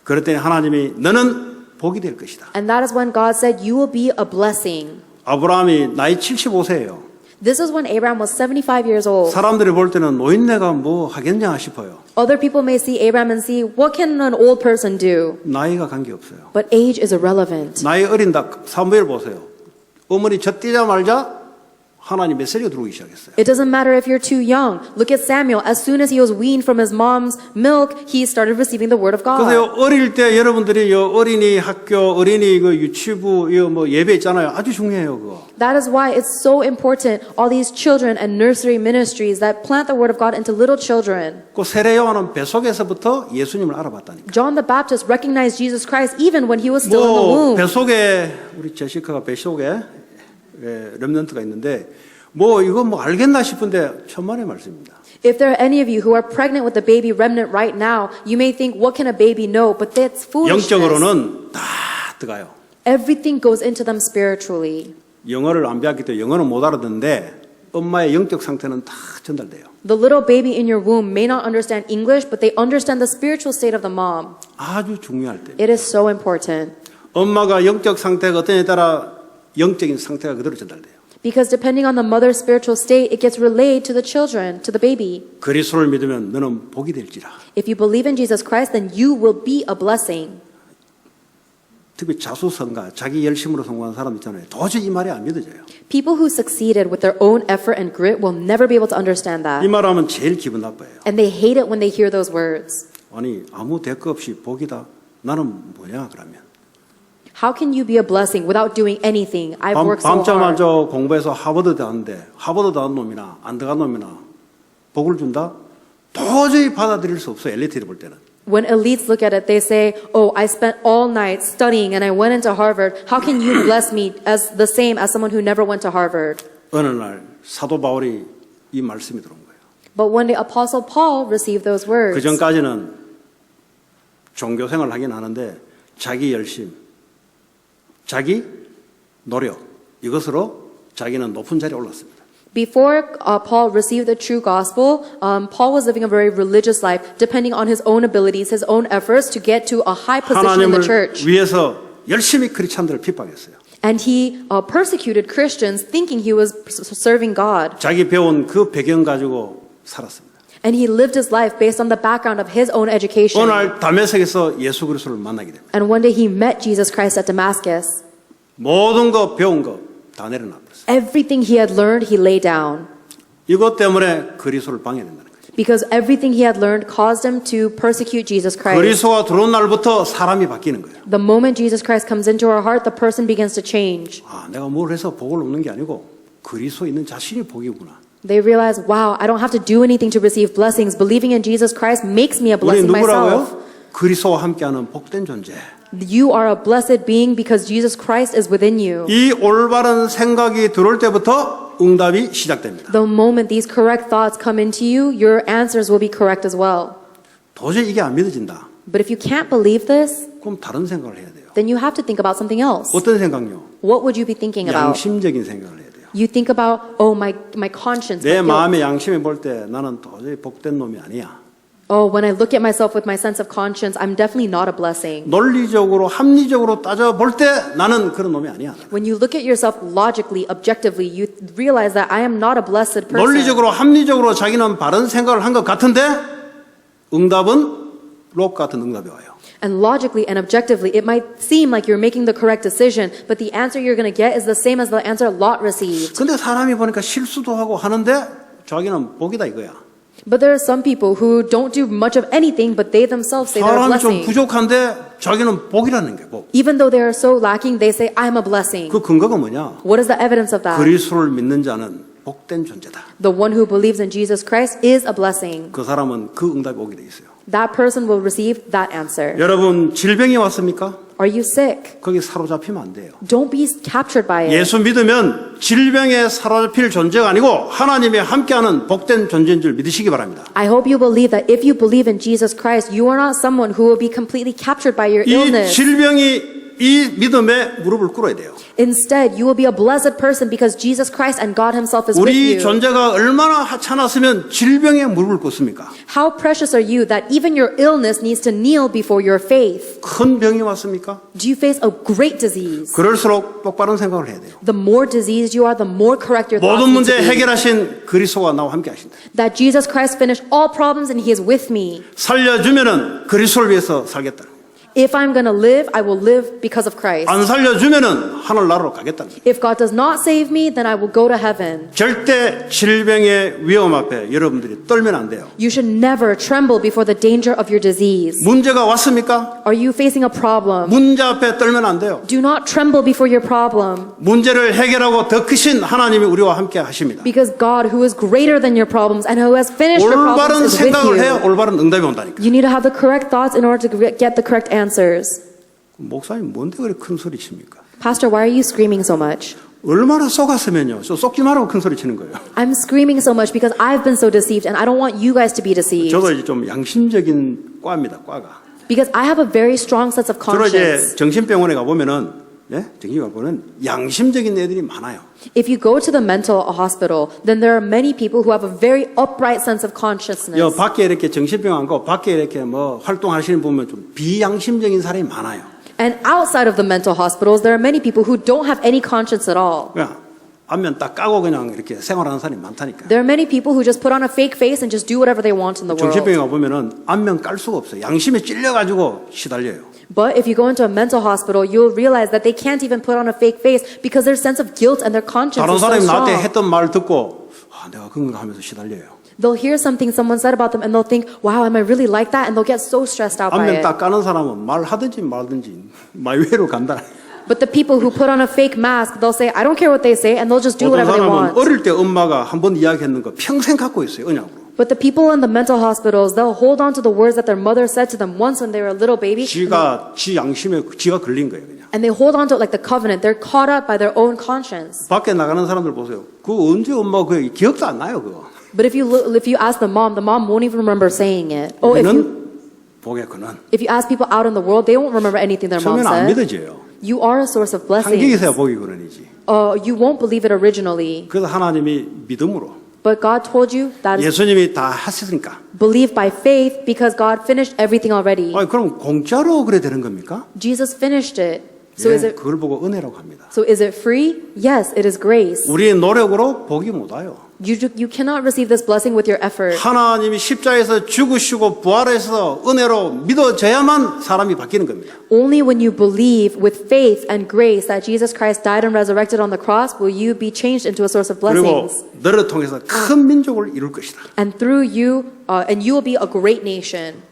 Speaker 1: 그랬더니 하나님이 너는 복이 될 것이다.
Speaker 2: And that is when God said, you will be a blessing.
Speaker 1: 아브라함이 나이 75세예요.
Speaker 2: This is when Abraham was 75 years old.
Speaker 1: 사람들이 볼 때는 노인네가 뭐 하겠냐 싶어요.
Speaker 2: Other people may see Abraham and see, what can an old person do?
Speaker 1: 나이가 관계없어요.
Speaker 2: But age is irrelevant.
Speaker 1: 나이 어린 사무엘 보세요. 어머니 젖뛰자 말자 하나님 메시지가 들어오기 시작했어요.
Speaker 2: It doesn't matter if you're too young. Look at Samuel. As soon as he was weaned from his mom's milk, he started receiving the word of
Speaker 1: 그래서
Speaker 2: God.
Speaker 1: 어릴 때 여러분들이 어린이 학교, 어린이 그 유치부 뭐 예배 있잖아요. 아주 중요해요, 그거.
Speaker 2: That is why it's so important, all these children and nursery ministries that plant the word of God into little children.
Speaker 1: 그 세례 요한은 뱃속에서부터 예수님을 알아봤다니까.
Speaker 2: John the Baptist recognized Jesus Christ even when he was still in the womb.
Speaker 1: 뱃속에 우리 제시카가 뱃속에 렘넌트가 있는데 뭐 이거 뭐 알겠나 싶은데 천만의 말씀입니다.
Speaker 2: If there are any of you who are pregnant with the baby remnant right now, you may think, what can a baby know? But that's foolishness.
Speaker 1: 영적으로는 다 들어가요.
Speaker 2: Everything goes into them spiritually.
Speaker 1: 영어를 안 배웠기 때문에 영어는 못 알아듣는데 엄마의 영적 상태는 다 전달돼요.
Speaker 2: The little baby in your womb may not understand English, but they understand the spiritual state of the mom.
Speaker 1: 아주 중요할 때.
Speaker 2: It is so important.
Speaker 1: 엄마가 영적 상태가 어떠냐에 따라 영적인 상태가 그대로 전달돼요.
Speaker 2: Because depending on the mother's spiritual state, it gets relayed to the children, to the baby.
Speaker 1: 그리스도를 믿으면 너는 복이 될지라.
Speaker 2: If you believe in Jesus Christ, then you will be a blessing.
Speaker 1: 특히 자수성가, 자기 열심으로 성공한 사람 있잖아요. 도저히 이 말이 안 믿어져요.
Speaker 2: People who succeeded with their own effort and grit will never be able to understand
Speaker 1: 이
Speaker 2: that.
Speaker 1: 말하면 제일 기분 나빠요.
Speaker 2: And they hate it when they hear those words.
Speaker 1: 아니 아무 대가 없이 복이다. 나는 뭐냐 그러면.
Speaker 2: How can you be a blessing without doing anything? I've worked so hard.
Speaker 1: 밤잠마저 공부해서 하버드 다는데 하버드 다는 놈이나 안 들어간 놈이나 복을 준다? 도저히 받아들일 수 없어요. 엘리트를 볼 때는.
Speaker 2: When elites look at it, they say, oh, I spent all night studying and I went into Harvard. How can you bless me as the same as someone who never went to Harvard?
Speaker 1: 어느 날 사도 바울이 이 말씀이 들어온 거예요.
Speaker 2: But when the Apostle Paul received those words,
Speaker 1: 그 전까지는 종교 생활을 하긴 하는데 자기 열심, 자기 노력 이것으로 자기는 높은 자리에 올랐습니다.
Speaker 2: before Paul received the true gospel, Paul was living a very religious life, depending on his own abilities, his own efforts to get to a high position in the
Speaker 1: 하나님을
Speaker 2: church.
Speaker 1: 위해서 열심히 크리스찬들을 핍박했어요.
Speaker 2: And he persecuted Christians thinking he was serving God.
Speaker 1: 자기 배운 그 배경 가지고 살았습니다.
Speaker 2: And he lived his life based on the background of his own education.
Speaker 1: 어느 날 다메섹에서 예수 그리스도를 만나게 됩니다.
Speaker 2: And one day he met Jesus Christ at Damascus.
Speaker 1: 모든 거 배운 거 다 내려놔 버렸어요.
Speaker 2: Everything he had learned, he lay down.
Speaker 1: 이것 때문에 그리스도를 방해된다는 거죠.
Speaker 2: Because everything he had learned caused him to persecute Jesus Christ.
Speaker 1: 그리스도가 들어온 날부터 사람이 바뀌는 거예요.
Speaker 2: The moment Jesus Christ comes into our heart, the person begins to change.
Speaker 1: 아, 내가 뭘 해서 복을 얻는 게 아니고 그리스도 있는 자신이 복이구나.
Speaker 2: They realize, wow, I don't have to do anything to receive blessings. Believing in Jesus Christ makes me a
Speaker 1: 우리
Speaker 2: blessing myself.
Speaker 1: 누구라고요? 그리스도와 함께하는 복된 존재.
Speaker 2: You are a blessed being because Jesus Christ is within you.
Speaker 1: 이 올바른 생각이 들어올 때부터 응답이 시작됩니다.
Speaker 2: The moment these correct thoughts come into you, your answers will be correct as well.
Speaker 1: 도저히 이게 안 믿어진다.
Speaker 2: But if you can't believe this,
Speaker 1: 그럼 다른 생각을 해야 돼요.
Speaker 2: then you have to think about something else.
Speaker 1: 어떤 생각요?
Speaker 2: What would you be thinking about?
Speaker 1: 양심적인 생각을 해야 돼요.
Speaker 2: You think about, oh, my conscience.
Speaker 1: 내
Speaker 2: my guilt.
Speaker 1: 마음의 양심에 볼 때 나는 도저히 복된 놈이 아니야.
Speaker 2: Oh, when I look at myself with my sense of conscience, I'm definitely not a blessing.
Speaker 1: 논리적으로 합리적으로 따져 볼 때 나는 그런 놈이 아니야.
Speaker 2: When you look at yourself logically, objectively, you realize that I am not a blessed person.
Speaker 1: 논리적으로 합리적으로 자기는 바른 생각을 한 것 같은데 응답은 록 같은 응답이 와요.
Speaker 2: And logically and objectively, it might seem like you're making the correct decision, but the answer you're going to get is the same as the answer Lot received.
Speaker 1: 근데 사람이 보니까 실수도 하고 하는데 자기는 복이다 이거야.
Speaker 2: But there are some people who don't do much of anything, but they themselves say they're a
Speaker 1: 사람이 좀
Speaker 2: blessing.
Speaker 1: 부족한데 자기는 복이라는 게 복.
Speaker 2: Even though they are so lacking, they say, I'm a blessing.
Speaker 1: 그 근거가 뭐냐?
Speaker 2: What is the evidence of that?
Speaker 1: 그리스도를 믿는 자는 복된 존재다.
Speaker 2: The one who believes in Jesus Christ is a blessing.
Speaker 1: 그 사람은 그 응답이 오게 돼 있어요.
Speaker 2: That person will receive that answer.
Speaker 1: 여러분 질병이 왔습니까?
Speaker 2: Are you sick?
Speaker 1: 거기 사로잡히면 안 돼요.
Speaker 2: Don't be captured by it.
Speaker 1: 예수 믿으면 질병에 사로잡힐 존재가 아니고 하나님이 함께하는 복된 존재인 줄 믿으시기 바랍니다.
Speaker 2: I hope you believe that if you believe in Jesus Christ, you are not someone who will be completely captured by your
Speaker 1: 이
Speaker 2: illness.
Speaker 1: 질병이 이 믿음에 무릎을 꿇어야 돼요.
Speaker 2: Instead, you will be a blessed person because Jesus Christ and God Himself is with
Speaker 1: 우리
Speaker 2: you.
Speaker 1: 존재가 얼마나 하찮았으면 질병에 무릎을 꿇습니까?
Speaker 2: How precious are you that even your illness needs to kneel before your faith?
Speaker 1: 큰 병이 왔습니까?
Speaker 2: Do you face a great disease?
Speaker 1: 그럴수록 똑바른 생각을 해야 돼요.
Speaker 2: The more diseased you are, the more correct your thoughts
Speaker 1: 모든
Speaker 2: need
Speaker 1: 문제
Speaker 2: to be.
Speaker 1: 해결하신 그리스도가 나와 함께 하신다.
Speaker 2: That Jesus Christ finished all problems and He is with me.
Speaker 1: 살려주면은 그리스도를 위해서 살겠다.
Speaker 2: If I'm going to live, I will live because of Christ.
Speaker 1: 안 살려주면은 하늘나라로 가겠다.
Speaker 2: If God does not save me, then I will go to heaven.
Speaker 1: 절대 질병의 위험 앞에 여러분들이 떨면 안 돼요.
Speaker 2: You should never tremble before the danger of your disease.
Speaker 1: 문제가 왔습니까?
Speaker 2: Are you facing a problem?
Speaker 1: 문제 앞에 떨면 안 돼요.
Speaker 2: Do not tremble before your problem.
Speaker 1: 문제를 해결하고 더 크신 하나님이 우리와 함께 하십니다.
Speaker 2: Because God, who is greater than your problems and who has finished your
Speaker 1: 올바른
Speaker 2: problems, is with
Speaker 1: 생각을 해야
Speaker 2: you.
Speaker 1: 올바른 응답이 온다니까.
Speaker 2: You need to have the correct thoughts in order to get the correct answers.
Speaker 1: 목사님 뭔데 그렇게 큰 소리 칩니까?
Speaker 2: Pastor, why are you screaming so much?
Speaker 1: 얼마나 속았으면요. 쏟지 말라고 큰 소리 치는 거예요.
Speaker 2: I'm screaming so much because I've been so deceived and I don't want you guys to be deceived.
Speaker 1: 저도 이제 좀 양심적인 과입니다. 과가.
Speaker 2: Because I have a very strong sense of
Speaker 1: 주로 이제
Speaker 2: conscience.
Speaker 1: 정신병원에 가보면은 정신병원에 보면 양심적인 애들이 많아요.
Speaker 2: If you go to the mental hospital, then there are many people who have a very upright sense of consciousness.
Speaker 1: 밖에 이렇게 정신병원 안 가고 밖에 이렇게 뭐 활동하시는 분 보면 좀 비양심적인 사람이 많아요.
Speaker 2: And outside of the mental hospitals, there are many people who don't have any conscience at all.
Speaker 1: 그냥 안면 딱 까고 그냥 이렇게 생활하는 사람이 많다니까.
Speaker 2: There are many people who just put on a fake face and just do whatever they want in the world.
Speaker 1: 정신병에 가보면은 안면 깔 수가 없어요. 양심에 찔려가지고 시달려요.
Speaker 2: But if you go into a mental hospital, you'll realize that they can't even put on a fake face because their sense of guilt and their conscience
Speaker 1: 다른
Speaker 2: is so
Speaker 1: 사람이 나한테
Speaker 2: strong.
Speaker 1: 했던 말 듣고 내가 그런가 하면서 시달려요.
Speaker 2: They'll hear something someone said about them and they'll think, wow, am I really like that? And they'll get so stressed out by
Speaker 1: 안면
Speaker 2: it.
Speaker 1: 딱 까는 사람은 말하든지 말든지 마이웨이로 간다.
Speaker 2: But the people who put on a fake mask, they'll say, I don't care what they say, and they'll just do
Speaker 1: 어떤
Speaker 2: whatever they
Speaker 1: 사람은
Speaker 2: want.
Speaker 1: 어릴 때 엄마가 한 번 이야기했는 거 평생 갖고 있어요. 언약으로.
Speaker 2: But the people in the mental hospitals, they'll hold on to the words that their mother said to them once when they were a little baby.
Speaker 1: 지가 지 양심에 지가 걸린 거예요. 그냥.
Speaker 2: And they hold on to it like the covenant. They're caught up by their own conscience.
Speaker 1: 밖에 나가는 사람들 보세요. 그 언제 엄마 그 기억도 안 나요. 그거.
Speaker 2: But if you ask the mom won't even remember saying it. Oh,
Speaker 1: 그는 보겠거는
Speaker 2: if you ask people out in the world, they won't remember anything their mom
Speaker 1: 처음에는 안
Speaker 2: said.
Speaker 1: 믿어져요.
Speaker 2: You are a source of
Speaker 1: 한계가
Speaker 2: blessings.
Speaker 1: 있어야 보기거든이지.
Speaker 2: You won't believe it originally.
Speaker 1: 그래서 하나님이 믿음으로
Speaker 2: But God told you that is
Speaker 1: 예수님이 다 하셨으니까.
Speaker 2: believe by faith because God finished everything already.
Speaker 1: 아니, 그럼 공짜로 그래 되는 겁니까?
Speaker 2: Jesus finished it. So
Speaker 1: 예,
Speaker 2: is it
Speaker 1: 그걸 보고 은혜라고 합니다.
Speaker 2: so is it free? Yes, it is grace.
Speaker 1: 우리의 노력으로 복이 못 와요.
Speaker 2: You cannot receive this blessing with your effort.
Speaker 1: 하나님이 십자가에서 죽으시고 부활해서 은혜로 믿어져야만 사람이 바뀌는 겁니다.
Speaker 2: Only when you believe with faith and grace that Jesus Christ died and resurrected on the cross will you be changed into a source of
Speaker 1: 그리고
Speaker 2: blessings.
Speaker 1: 너를 통해서 큰 민족을 이룰 것이다.
Speaker 2: And through you, and you will be a great nation.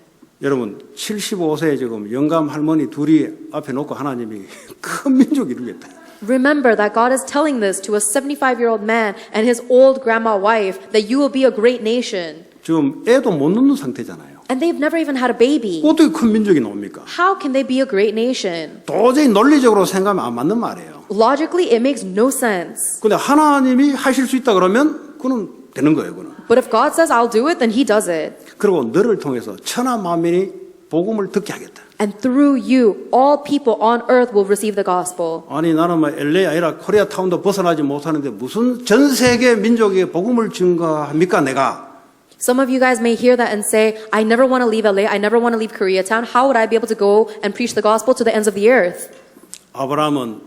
Speaker 1: 여러분 75세에 지금 영감 할머니 둘이 앞에 놓고 하나님이 큰 민족 이루겠다.
Speaker 2: Remember that God is telling this to a 75-year-old man and his old grandma wife that you will be a great nation.
Speaker 1: 지금 애도 못 낳는 상태잖아요.
Speaker 2: And they've never even had a baby.
Speaker 1: 어떻게 큰 민족이 나옵니까?
Speaker 2: How can they be a great nation?
Speaker 1: 도저히 논리적으로 생각하면 안 맞는 말이에요.
Speaker 2: Logically, it makes no sense.
Speaker 1: 근데 하나님이 하실 수 있다 그러면 그는 되는 거예요. 그는.
Speaker 2: But if God says, I'll do it, then he does it.
Speaker 1: 그리고 너를 통해서 천하 만민이 복음을 듣게 하겠다.
Speaker 2: And through you, all people on earth will receive the gospel.
Speaker 1: 아니 나는 뭐 LA 아니라 코리아타운도 벗어나지 못하는데 무슨 전 세계 민족에게 복음을 증거합니까 내가?
Speaker 2: Some of you guys may hear that and say, I never want to leave LA, I never want to leave Koreatown. How would I be able to go and preach the gospel to the ends of the earth?
Speaker 1: 아브라함은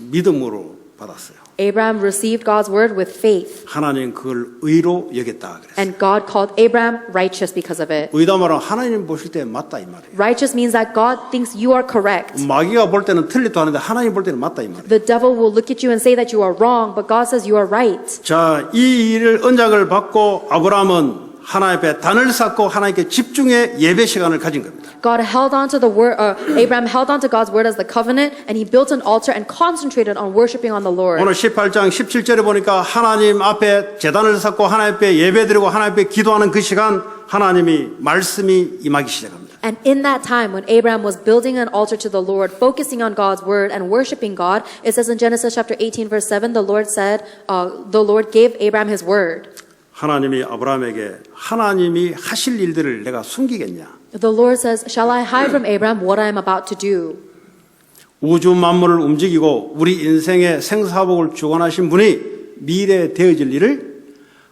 Speaker 1: 믿음으로 받았어요.
Speaker 2: Abraham received God's word with faith.
Speaker 1: 하나님 그걸 의로 여겼다 그랬어요.
Speaker 2: And God called Abraham righteous because of it.
Speaker 1: 의다 말은 하나님 보실 때 맞다 이 말이에요.
Speaker 2: Righteous means that God thinks you are correct.
Speaker 1: 마귀가 볼 때는 틀리도 하는데 하나님 볼 때는 맞다 이 말이에요.
Speaker 2: The devil will look at you and say that you are wrong, but God says you are right.
Speaker 1: 자, 이 일을 언약을 받고 아브라함은 하나님 앞에 단을 쌓고 하나님께 집중의 예배 시간을 가진 겁니다.
Speaker 2: God held on to the word, Abraham held on to God's word as the covenant, and he built an altar and concentrated on worshiping on the Lord.
Speaker 1: 오늘 18장 17절에 보니까 하나님 앞에 제단을 쌓고 하나님 앞에 예배드리고 하나님 앞에 기도하는 그 시간 하나님이 말씀이 임하기 시작합니다.
Speaker 2: And in that time, when Abraham was building an altar to the Lord, focusing on God's word and worshiping God, it says in Genesis chapter 18, verse 7, the Lord said, the Lord gave Abraham his word.
Speaker 1: 하나님이 아브라함에게 하나님이 하실 일들을 내가 숨기겠냐?
Speaker 2: The Lord says, shall I hide from Abraham what I am about to do?
Speaker 1: 우주 만물을 움직이고 우리 인생의 생사복을 주관하신 분이 미래에 되어질 일을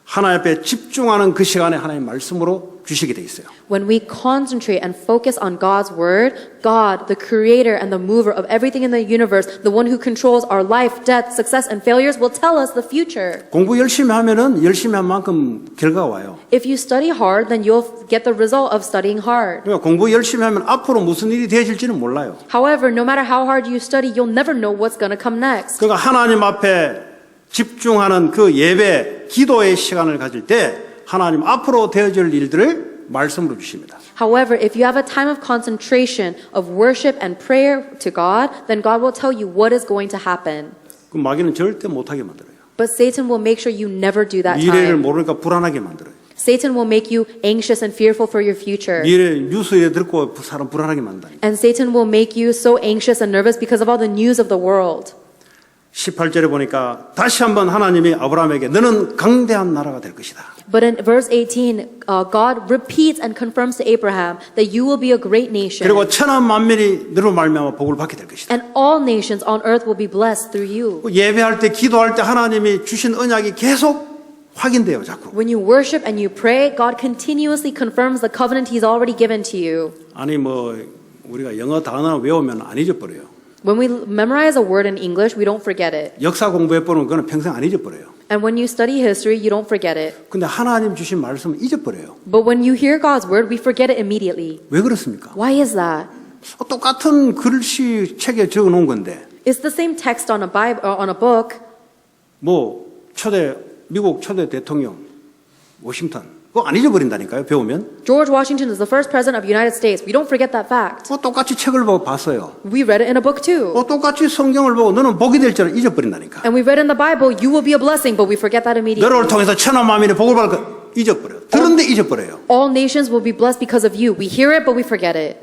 Speaker 1: 하나님 앞에 집중하는 그 시간에 하나님 말씀으로 주시게 돼 있어요.
Speaker 2: When we concentrate and focus on God's word, God, the creator and the mover of everything in the universe, the one who controls our life, death, success, and failures, will tell us the future.
Speaker 1: 공부 열심히 하면은 열심히 한 만큼 결과가 와요.
Speaker 2: If you study hard, then you'll get the result of studying hard.
Speaker 1: 그러니까 공부 열심히 하면 앞으로 무슨 일이 되어질지는 몰라요.
Speaker 2: However, no matter how hard you study, you'll never know what's going to come next.
Speaker 1: 그러니까 하나님 앞에 집중하는 그 예배, 기도의 시간을 가질 때 하나님 앞으로 되어질 일들을 말씀으로 주십니다.
Speaker 2: However, if you have a time of concentration, of worship and prayer to God, then God will tell you what is going to happen.
Speaker 1: 그 마귀는 절대 못하게 만들어요.
Speaker 2: But Satan will make sure you never do that
Speaker 1: 미래를
Speaker 2: time.
Speaker 1: 모르니까 불안하게 만들어요.
Speaker 2: Satan will make you anxious and fearful for your future.
Speaker 1: 미래 뉴스에 듣고 사람 불안하게 만든다.
Speaker 2: And Satan will make you so anxious and nervous because of all the news of the world.
Speaker 1: 18절에 보니까 다시 한번 하나님이 아브라함에게 너는 강대한 나라가 될 것이다.
Speaker 2: But in verse 18, God repeats and confirms to Abraham that you will be a great nation.
Speaker 1: 그리고 천하 만민이 너로 말미암아 복을 받게 될 것이다.
Speaker 2: And all nations on earth will be blessed through you.
Speaker 1: 예배할 때 기도할 때 하나님이 주신 언약이 계속 확인돼요, 자꾸.
Speaker 2: When you worship and you pray, God continuously confirms the covenant He's already given to you.
Speaker 1: 아니 뭐 우리가 영어 단어를 외우면 안 잊어버려요.
Speaker 2: When we memorize a word in English, we don't forget it.
Speaker 1: 역사 공부해보면 그건 평생 안 잊어버려요.
Speaker 2: And when you study history, you don't forget it.
Speaker 1: 근데 하나님 주신 말씀은 잊어버려요.
Speaker 2: But when you hear God's word, we forget it immediately.
Speaker 1: 왜 그렇습니까?
Speaker 2: Why is that?
Speaker 1: 똑같은 글씨 책에 적어놓은 건데
Speaker 2: It's the same text on a Bible or on a book.
Speaker 1: 뭐 미국 초대 대통령 워싱턴 그거 안 잊어버린다니까요. 배우면
Speaker 2: George Washington is the first president of the United States. We don't forget that fact.
Speaker 1: 똑같이 책을 보고 봤어요.
Speaker 2: We read it in a book too.
Speaker 1: 똑같이 성경을 보고 너는 복이 될 줄 잊어버린다니까.
Speaker 2: And we read in the Bible, you will be a blessing, but we forget that immediately.
Speaker 1: 너를 통해서 천하 만민이 복을 받을 거 잊어버려요. 들은데 잊어버려요.
Speaker 2: All nations will be blessed because of you. We hear it, but we forget it.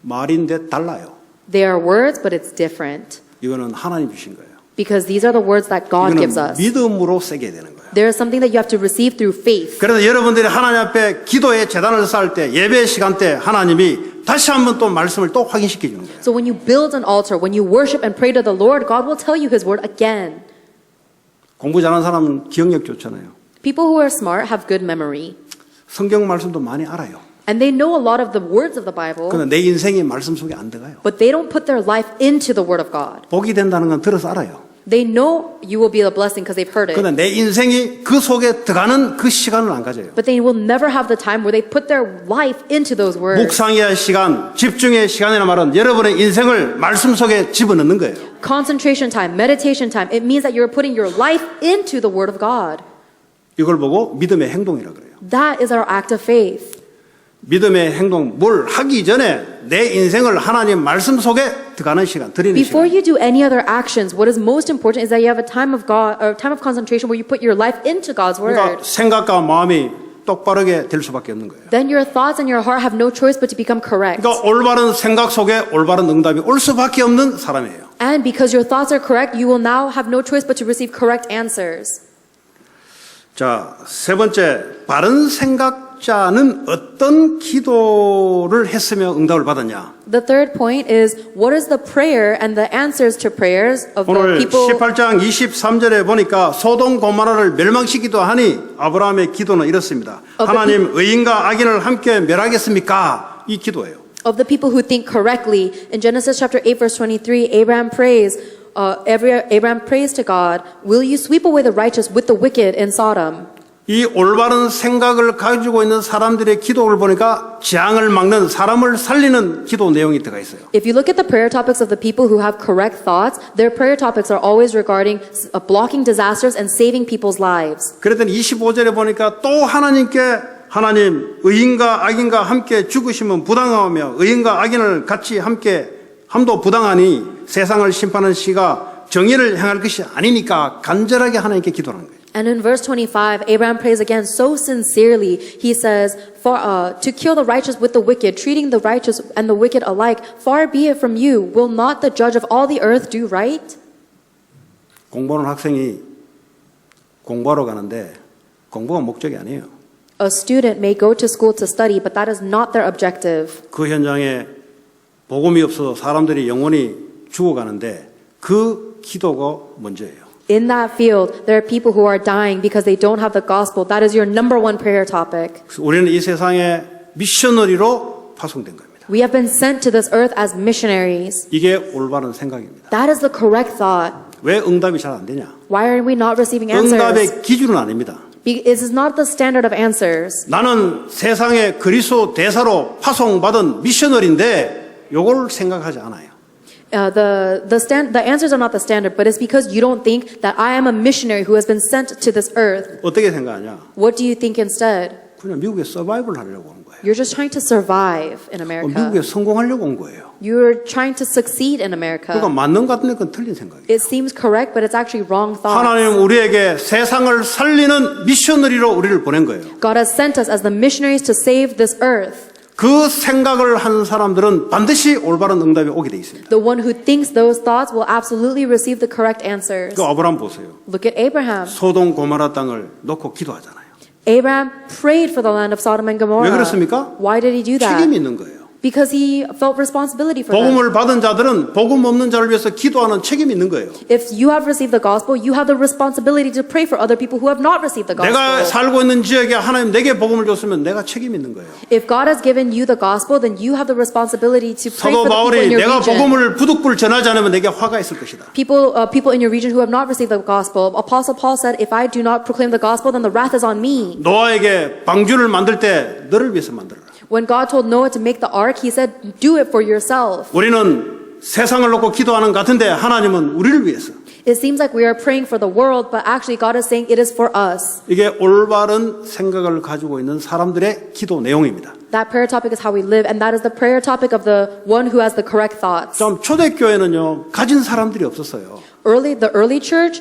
Speaker 1: 말인데 달라요.
Speaker 2: They are words, but it's different.
Speaker 1: 이거는 하나님 주신 거예요.
Speaker 2: Because these are the words that God gives
Speaker 1: 이거는
Speaker 2: us.
Speaker 1: 믿음으로 새겨야 되는 거예요.
Speaker 2: There is something that you have to receive through faith.
Speaker 1: 그래서 여러분들이 하나님 앞에 기도의 제단을 쌓을 때 예배 시간 때 하나님이 다시 한번 또 말씀을 또 확인시켜 주는 거예요.
Speaker 2: So when you build an altar, when you worship and pray to the Lord, God will tell you His word again.
Speaker 1: 공부 잘하는 사람은 기억력 좋잖아요.
Speaker 2: People who are smart have good memory.
Speaker 1: 성경 말씀도 많이 알아요.
Speaker 2: And they know a lot of the words of the Bible,
Speaker 1: 그런데 내 인생이 말씀 속에 안 들어가요.
Speaker 2: but they don't put their life into the word of God.
Speaker 1: 복이 된다는 건 들어서 알아요.
Speaker 2: They know you will be a blessing because they've heard it.
Speaker 1: 그런데 내 인생이 그 속에 들어가는 그 시간을 안 가져요.
Speaker 2: But they will never have the time where they put their life into those words.
Speaker 1: 묵상의 시간, 집중의 시간이라는 말은 여러분의 인생을 말씀 속에 집어넣는 거예요.
Speaker 2: Concentration time, meditation time, it means that you're putting your life into the word of God.
Speaker 1: 이걸 보고 믿음의 행동이라고 그래요.
Speaker 2: That is our act of faith.
Speaker 1: 믿음의 행동, 뭘 하기 전에 내 인생을 하나님 말씀 속에 들어가는 시간, 드리는
Speaker 2: Before
Speaker 1: 시간.
Speaker 2: you do any other actions, what is most important is that you have a time of God, or time of concentration where you put your life into God's
Speaker 1: 그러니까
Speaker 2: word.
Speaker 1: 생각과 마음이 똑바르게 될 수밖에 없는 거예요.
Speaker 2: Then your thoughts and your heart have no choice but to become correct.
Speaker 1: 그러니까 올바른 생각 속에 올바른 응답이 올 수밖에 없는 사람이에요.
Speaker 2: And because your thoughts are correct, you will now have no choice but to receive correct answers.
Speaker 1: 자, 세 번째, 바른 생각자는 어떤 기도를 했으며 응답을 받았냐?
Speaker 2: The third point is, what is the prayer and the answers to prayers of the
Speaker 1: 오늘
Speaker 2: people?
Speaker 1: 18장 23절에 보니까 소돔 고모라를 멸망시키기도 하니 아브라함의 기도는 이렇습니다. 하나님 의인과 악인을 함께 멸하겠습니까? 이 기도예요.
Speaker 2: Of the people who think correctly. In Genesis chapter 8 verse 23, Abraham prays to God, will you sweep away the righteous with the wicked in Sodom?
Speaker 1: 이 올바른 생각을 가지고 있는 사람들의 기도를 보니까 재앙을 막는 사람을 살리는 기도 내용이 들어가 있어요.
Speaker 2: If you look at the prayer topics of the people who have correct thoughts, their prayer topics are always regarding blocking disasters and saving people's lives.
Speaker 1: 그랬더니 25절에 보니까 또 하나님 의인과 악인과 함께 죽으시면 부당하며 의인과 악인을 같이 함께 함도 부당하니 세상을 심판하는 시가 정의를 행할 것이 아니니까 간절하게 하나님께 기도하는 거예요.
Speaker 2: And in verse 25, Abraham prays again so sincerely. He says, to kill the righteous with the wicked, treating the righteous and the wicked alike, far be it from you. Will not the judge of all the earth do right?
Speaker 1: 공부하는 학생이 공부하러 가는데 공부가 목적이 아니에요.
Speaker 2: A student may go to school to study, but that is not their objective.
Speaker 1: 그 현장에 복음이 없어서 사람들이 영원히 죽어가는데 그 기도가 먼저예요.
Speaker 2: In that field, there are people who are dying because they don't have the gospel. That is your number one prayer topic.
Speaker 1: 우리는 이 세상에 미셔너리로 파송된 겁니다.
Speaker 2: We have been sent to this earth as missionaries.
Speaker 1: 이게 올바른 생각입니다.
Speaker 2: That is the correct thought.
Speaker 1: 왜 응답이 잘 안 되냐?
Speaker 2: Why are we not receiving answers?
Speaker 1: 응답의 기준은 아닙니다.
Speaker 2: This is not the standard of answers.
Speaker 1: 나는 세상의 그리스도 대사로 파송받은 미셔너리인데 이걸 생각하지 않아요.
Speaker 2: The answers are not the standard, but it's because you don't think that I am a missionary who has been sent to this earth.
Speaker 1: 어떻게 생각하냐?
Speaker 2: What do you think instead?
Speaker 1: 그냥 미국에 서바이벌 하려고 온 거예요.
Speaker 2: You're just trying to survive in America.
Speaker 1: 미국에 성공하려고 온 거예요.
Speaker 2: You're trying to succeed in America.
Speaker 1: 그러니까 맞는 것 같은데 그건 틀린 생각이에요.
Speaker 2: It seems correct, but it's actually wrong thoughts.
Speaker 1: 하나님은 우리에게 세상을 살리는 미셔너리로 우리를 보낸 거예요.
Speaker 2: God has sent us as the missionaries to save this earth.
Speaker 1: 그 생각을 하는 사람들은 반드시 올바른 응답이 오게 돼 있습니다.
Speaker 2: The one who thinks those thoughts will absolutely receive the correct answers.
Speaker 1: 그 아브라함 보세요.
Speaker 2: Look at Abraham.
Speaker 1: 소돔 고모라 땅을 놓고 기도하잖아요.
Speaker 2: Abraham prayed for the land of Sodom and Gomorrah.
Speaker 1: 왜 그렇습니까?
Speaker 2: Why did he do that?
Speaker 1: 책임이 있는 거예요.
Speaker 2: Because he felt responsibility for them.
Speaker 1: 복음을 받은 자들은 복음 없는 자를 위해서 기도하는 책임이 있는 거예요.
Speaker 2: If you have received the gospel, you have the responsibility to pray for other people who have not received the
Speaker 1: 내가
Speaker 2: gospel.
Speaker 1: 살고 있는 지역에 하나님 내게 복음을 줬으면 내가 책임이 있는 거예요.
Speaker 2: If God has given you the gospel, then you have the responsibility to pray
Speaker 1: 사도
Speaker 2: for the people in
Speaker 1: 바울이
Speaker 2: your
Speaker 1: 내가
Speaker 2: region.
Speaker 1: 복음을 부득불 전하지 않으면 내게 화가 있을 것이다.
Speaker 2: People in your region who have not received the gospel, Apostle Paul said, if I do not proclaim the gospel, then the wrath is on me.
Speaker 1: 노아에게 방주를 만들 때 너를 위해서 만들어라.
Speaker 2: When God told Noah to make the ark, he said, do it for yourself.
Speaker 1: 우리는 세상을 놓고 기도하는 것 같은데 하나님은 우리를 위해서.
Speaker 2: It seems like we are praying for the world, but actually God is saying it is for us.
Speaker 1: 이게 올바른 생각을 가지고 있는 사람들의 기도 내용입니다.
Speaker 2: That prayer topic is how we live, and that is the prayer topic of the one who has the correct thoughts.
Speaker 1: 좀 초대교회는요 가진 사람들이 없었어요.
Speaker 2: The early church,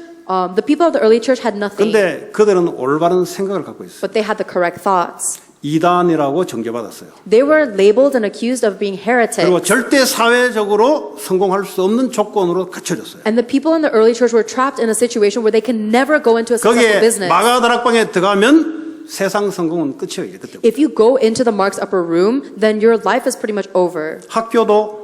Speaker 2: the people of the early church had nothing,
Speaker 1: 근데 그들은 올바른 생각을 갖고 있어요.
Speaker 2: but they had the correct thoughts.
Speaker 1: 이단이라고 정죄받았어요.
Speaker 2: They were labeled and accused of being heretics.
Speaker 1: 그리고 절대 사회적으로 성공할 수 없는 조건으로 갇혀졌어요.
Speaker 2: And the people in the early church were trapped in a situation where they can never go into a successful
Speaker 1: 거기에
Speaker 2: business.
Speaker 1: 마가다락방에 들어가면 세상 성공은 끝이에요. 이제 그때.
Speaker 2: If you go into the Mark's upper room, then your life is pretty much over.
Speaker 1: 학교도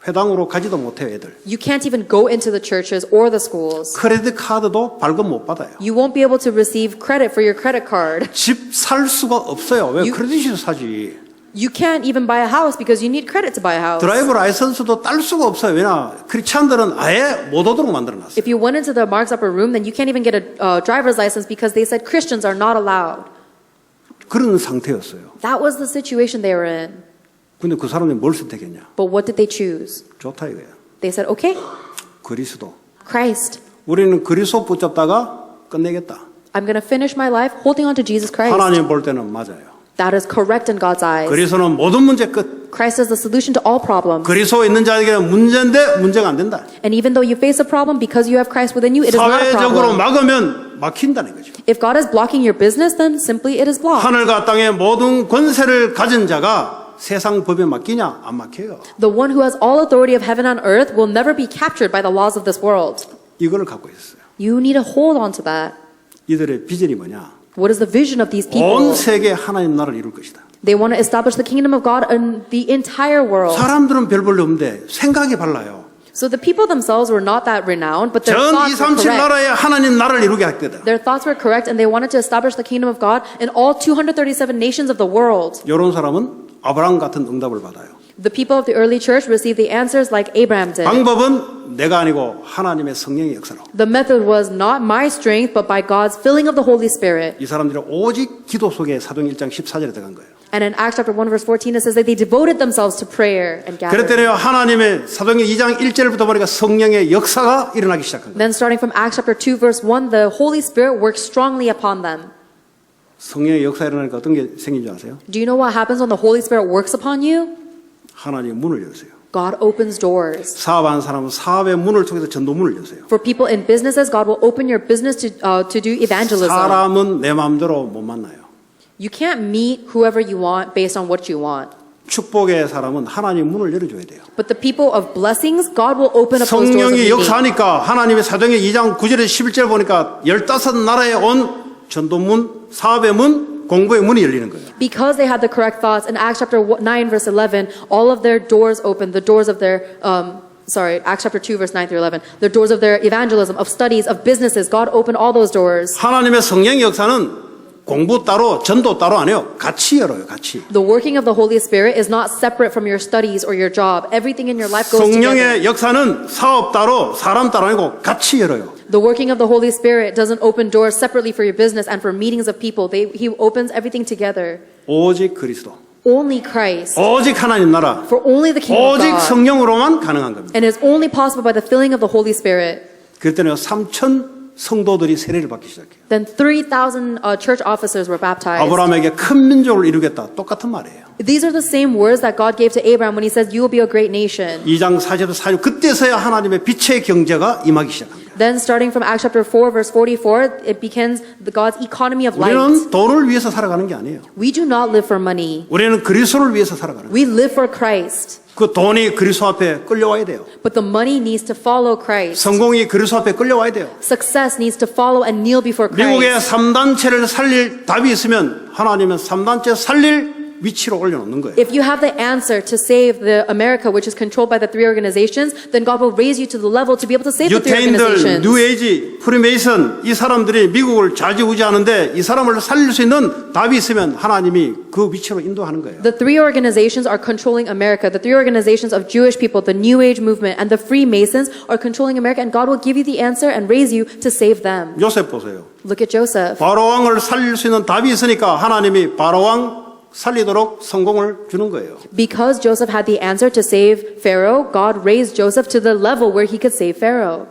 Speaker 1: 회당으로 가지도 못해요, 애들.
Speaker 2: You can't even go into the churches or the schools.
Speaker 1: 크레딧 카드도 발급 못 받아요.
Speaker 2: You won't be able to receive credit for your credit card.
Speaker 1: 집 살 수가 없어요. 왜
Speaker 2: You-
Speaker 1: 크레딧으로 사지?
Speaker 2: You can't even buy a house because you need credit to buy a house.
Speaker 1: 드라이브 라이선스도 딸 수가 없어요. 왜냐? 크리스찬들은 아예 못 오도록 만들어놨어요.
Speaker 2: If you went into the Mark's upper room, then you can't even get a driver's license because they said Christians are not allowed.
Speaker 1: 그런 상태였어요.
Speaker 2: That was the situation they were in.
Speaker 1: 근데 그 사람들이 뭘 선택했냐?
Speaker 2: But what did they choose?
Speaker 1: 좋다 이거야.
Speaker 2: They said, okay,
Speaker 1: 그리스도.
Speaker 2: Christ.
Speaker 1: 우리는 그리스도 붙잡다가 끝내겠다.
Speaker 2: I'm going to finish my life holding on to Jesus Christ.
Speaker 1: 하나님 볼 때는 맞아요.
Speaker 2: That is correct in God's eyes.
Speaker 1: 그리스도는 모든 문제 끝.
Speaker 2: Christ is the solution to all problems.
Speaker 1: 그리스도에 있는 자에게는 문제인데 문제가 안 된다.
Speaker 2: And even though you face a problem, because you have Christ within you, it is not a
Speaker 1: 사회적으로
Speaker 2: problem.
Speaker 1: 막으면 막힌다는 거죠.
Speaker 2: If God is blocking your business, then simply it is blocked.
Speaker 1: 하늘과 땅의 모든 권세를 가진 자가 세상 법에 맡기냐? 안 맡겨요.
Speaker 2: The one who has all authority of heaven and earth will never be captured by the laws of this world.
Speaker 1: 이거를 갖고 있어요.
Speaker 2: You need to hold on to that.
Speaker 1: 이들의 비전이 뭐냐?
Speaker 2: What is the vision of these
Speaker 1: 온
Speaker 2: people?
Speaker 1: 세계 하나님 나라를 이룰 것이다.
Speaker 2: They want to establish the kingdom of God in the entire world.
Speaker 1: 사람들은 별 볼일 없는데 생각이 발라요.
Speaker 2: So the people themselves were not that renowned, but their
Speaker 1: 전
Speaker 2: thoughts were
Speaker 1: 237
Speaker 2: correct.
Speaker 1: 나라에 하나님 나라를 이루게 했거든.
Speaker 2: Their thoughts were correct, and they wanted to establish the kingdom of God in all 237 nations of the world.
Speaker 1: 이런 사람은 아브라함 같은 응답을 받아요.
Speaker 2: The people of the early church received the answers like Abraham did.
Speaker 1: 방법은 내가 아니고 하나님의 성령의 역사로.
Speaker 2: The method was not my strength, but by God's filling of the Holy Spirit.
Speaker 1: 이 사람들은 오직 기도 속에 사도행 1장 14절에 들어간 거예요.
Speaker 2: And in Acts chapter 1 verse 14 it says that they devoted themselves to prayer and gathering.
Speaker 1: 그랬더니요 하나님의 사도행 2장 1절부터 보니까 성령의 역사가 일어나기 시작한 거예요.
Speaker 2: Then starting from Acts chapter 2 verse 1, the Holy Spirit works strongly upon them.
Speaker 1: 성령의 역사 일어나니까 어떤 게 생긴 줄 아세요?
Speaker 2: Do you know what happens when the Holy Spirit works upon you?
Speaker 1: 하나님이 문을 열으세요.
Speaker 2: God opens doors.
Speaker 1: 사업하는 사람은 사업의 문을 통해서 전도문을 여세요.
Speaker 2: For people in businesses, God will open your business to do evangelism.
Speaker 1: 사람은 내 마음대로 못 만나요.
Speaker 2: You can't meet whoever you want based on what you want.
Speaker 1: 축복의 사람은 하나님 문을 열어줘야 돼요.
Speaker 2: But the people of blessings, God will open up those doors of
Speaker 1: 성령이
Speaker 2: meeting.
Speaker 1: 역사하니까 하나님의 사도행전 2장 9절에서 11절 보니까 15나라에 온 전도문, 사업의 문, 공부의 문이 열리는 거예요.
Speaker 2: Because they had the correct thoughts, in Acts chapter 9 verse 11, all of their doors opened, the doors of their, Acts chapter 2 verse 9 through 11, the doors of their evangelism, of studies, of businesses, God opened all those doors.
Speaker 1: 하나님의 성령의 역사는 공부 따로, 전도 따로 안 해요. 같이 열어요, 같이.
Speaker 2: The working of the Holy Spirit is not separate from your studies or your job. Everything in your life goes together.
Speaker 1: 성령의 역사는 사업 따로, 사람 따로 아니고 같이 열어요.
Speaker 2: The working of the Holy Spirit doesn't open doors separately for your business and for meetings of people. He opens everything together.
Speaker 1: 오직 그리스도,
Speaker 2: Only Christ.
Speaker 1: 오직 하나님 나라,
Speaker 2: For only the kingdom of
Speaker 1: 오직
Speaker 2: God.
Speaker 1: 성령으로만 가능한 겁니다.
Speaker 2: And it's only possible by the filling of the Holy Spirit.
Speaker 1: 그랬더니 3천 성도들이 세례를 받기 시작해요.
Speaker 2: Then 3,000 church officers were baptized.
Speaker 1: 아브라함에게 큰 민족을 이루겠다. 똑같은 말이에요.
Speaker 2: These are the same words that God gave to Abraham when he says, you will be a great nation.
Speaker 1: 2장 4절부터 4절 그때서야 하나님의 빛의 경제가 임하기 시작합니다.
Speaker 2: Then starting from Acts chapter 4 verse 44, it begins God's economy of light.
Speaker 1: 우리는 돈을 위해서 살아가는 게 아니에요.
Speaker 2: We do not live for money.
Speaker 1: 우리는 그리스도를 위해서 살아가는 거예요.
Speaker 2: We live for Christ.
Speaker 1: 그 돈이 그리스도 앞에 끌려와야 돼요.
Speaker 2: But the money needs to follow Christ.
Speaker 1: 성공이 그리스도 앞에 끌려와야 돼요.
Speaker 2: Success needs to follow and kneel before
Speaker 1: 미국의
Speaker 2: Christ.
Speaker 1: 3단체를 살릴 답이 있으면 하나님은 3단체 살릴 위치로 올려놓는 거예요.
Speaker 2: If you have the answer to save the America, which is controlled by the three organizations, then God will raise you to the level to be able to save the three
Speaker 1: 유태인들,
Speaker 2: organizations.
Speaker 1: 뉴에이지, 프리메이슨 이 사람들이 미국을 좌지우지하는데 이 사람을 살릴 수 있는 답이 있으면 하나님이 그 위치로 인도하는 거예요.
Speaker 2: The three organizations are controlling America. The three organizations of Jewish people, the New Age movement, and the Freemasons are controlling America, and God will give you the answer and raise you to save them.
Speaker 1: 요셉 보세요.
Speaker 2: Look at Joseph.
Speaker 1: 바로 왕을 살릴 수 있는 답이 있으니까 하나님이 바로 왕 살리도록 성공을 주는 거예요.
Speaker 2: Because Joseph had the answer to save Pharaoh, God raised Joseph to the level where he could save Pharaoh.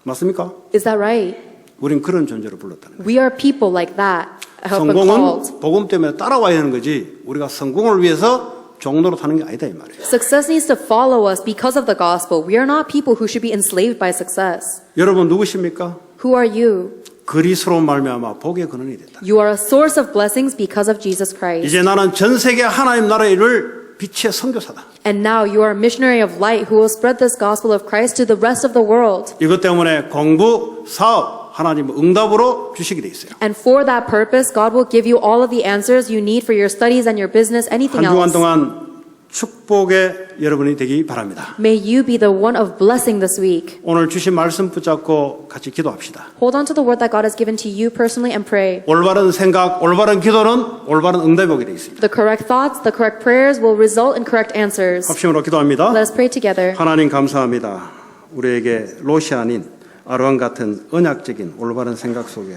Speaker 1: 맞습니까?
Speaker 2: Is that right?
Speaker 1: 우린 그런 존재로 불렀다는 거예요.
Speaker 2: We are people like that. Have been called.
Speaker 1: 성공은 복음 때문에 따라와야 하는 거지 우리가 성공을 위해서 종로로 타는 게 아니다 이 말이에요.
Speaker 2: Success needs to follow us because of the gospel. We are not people who should be enslaved by success.
Speaker 1: 여러분 누구십니까?
Speaker 2: Who are you?
Speaker 1: 그리스도로 말미암아 복의 근원이 됐다.
Speaker 2: You are a source of blessings because of Jesus Christ.
Speaker 1: 이제 나는 전 세계 하나님 나라의 일을 빛의 선교사다.
Speaker 2: And now you are a missionary of light who will spread this gospel of Christ to the rest of the world.
Speaker 1: 이것 때문에 공부, 사업 하나님 응답으로 주시게 돼 있어요.
Speaker 2: And for that purpose, God will give you all of the answers you need for your studies and your business, anything
Speaker 1: 한 주간
Speaker 2: else.
Speaker 1: 동안 축복의 여러분이 되기 바랍니다.
Speaker 2: May you be the one of blessing this week.
Speaker 1: 오늘 주신 말씀 붙잡고 같이 기도합시다.
Speaker 2: Hold on to the word that God has given to you personally and pray.
Speaker 1: 올바른 생각, 올바른 기도는 올바른 응답이 오게 돼 있습니다.
Speaker 2: The correct thoughts, the correct prayers will result in correct answers.
Speaker 1: 합심으로 기도합니다.
Speaker 2: Let us pray together.
Speaker 1: 하나님 감사합니다. 우리에게 로시아닌 아르왕 같은 언약적인 올바른 생각 속에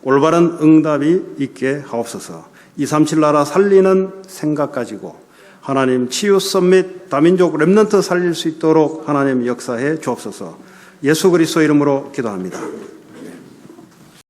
Speaker 1: 올바른 응답이 있게 하옵소서. 237 나라 살리는 생각 가지고 하나님 치유 썸밋 다민족 렘넌트 살릴 수 있도록 하나님 역사해 주옵소서. 예수 그리스도 이름으로 기도합니다.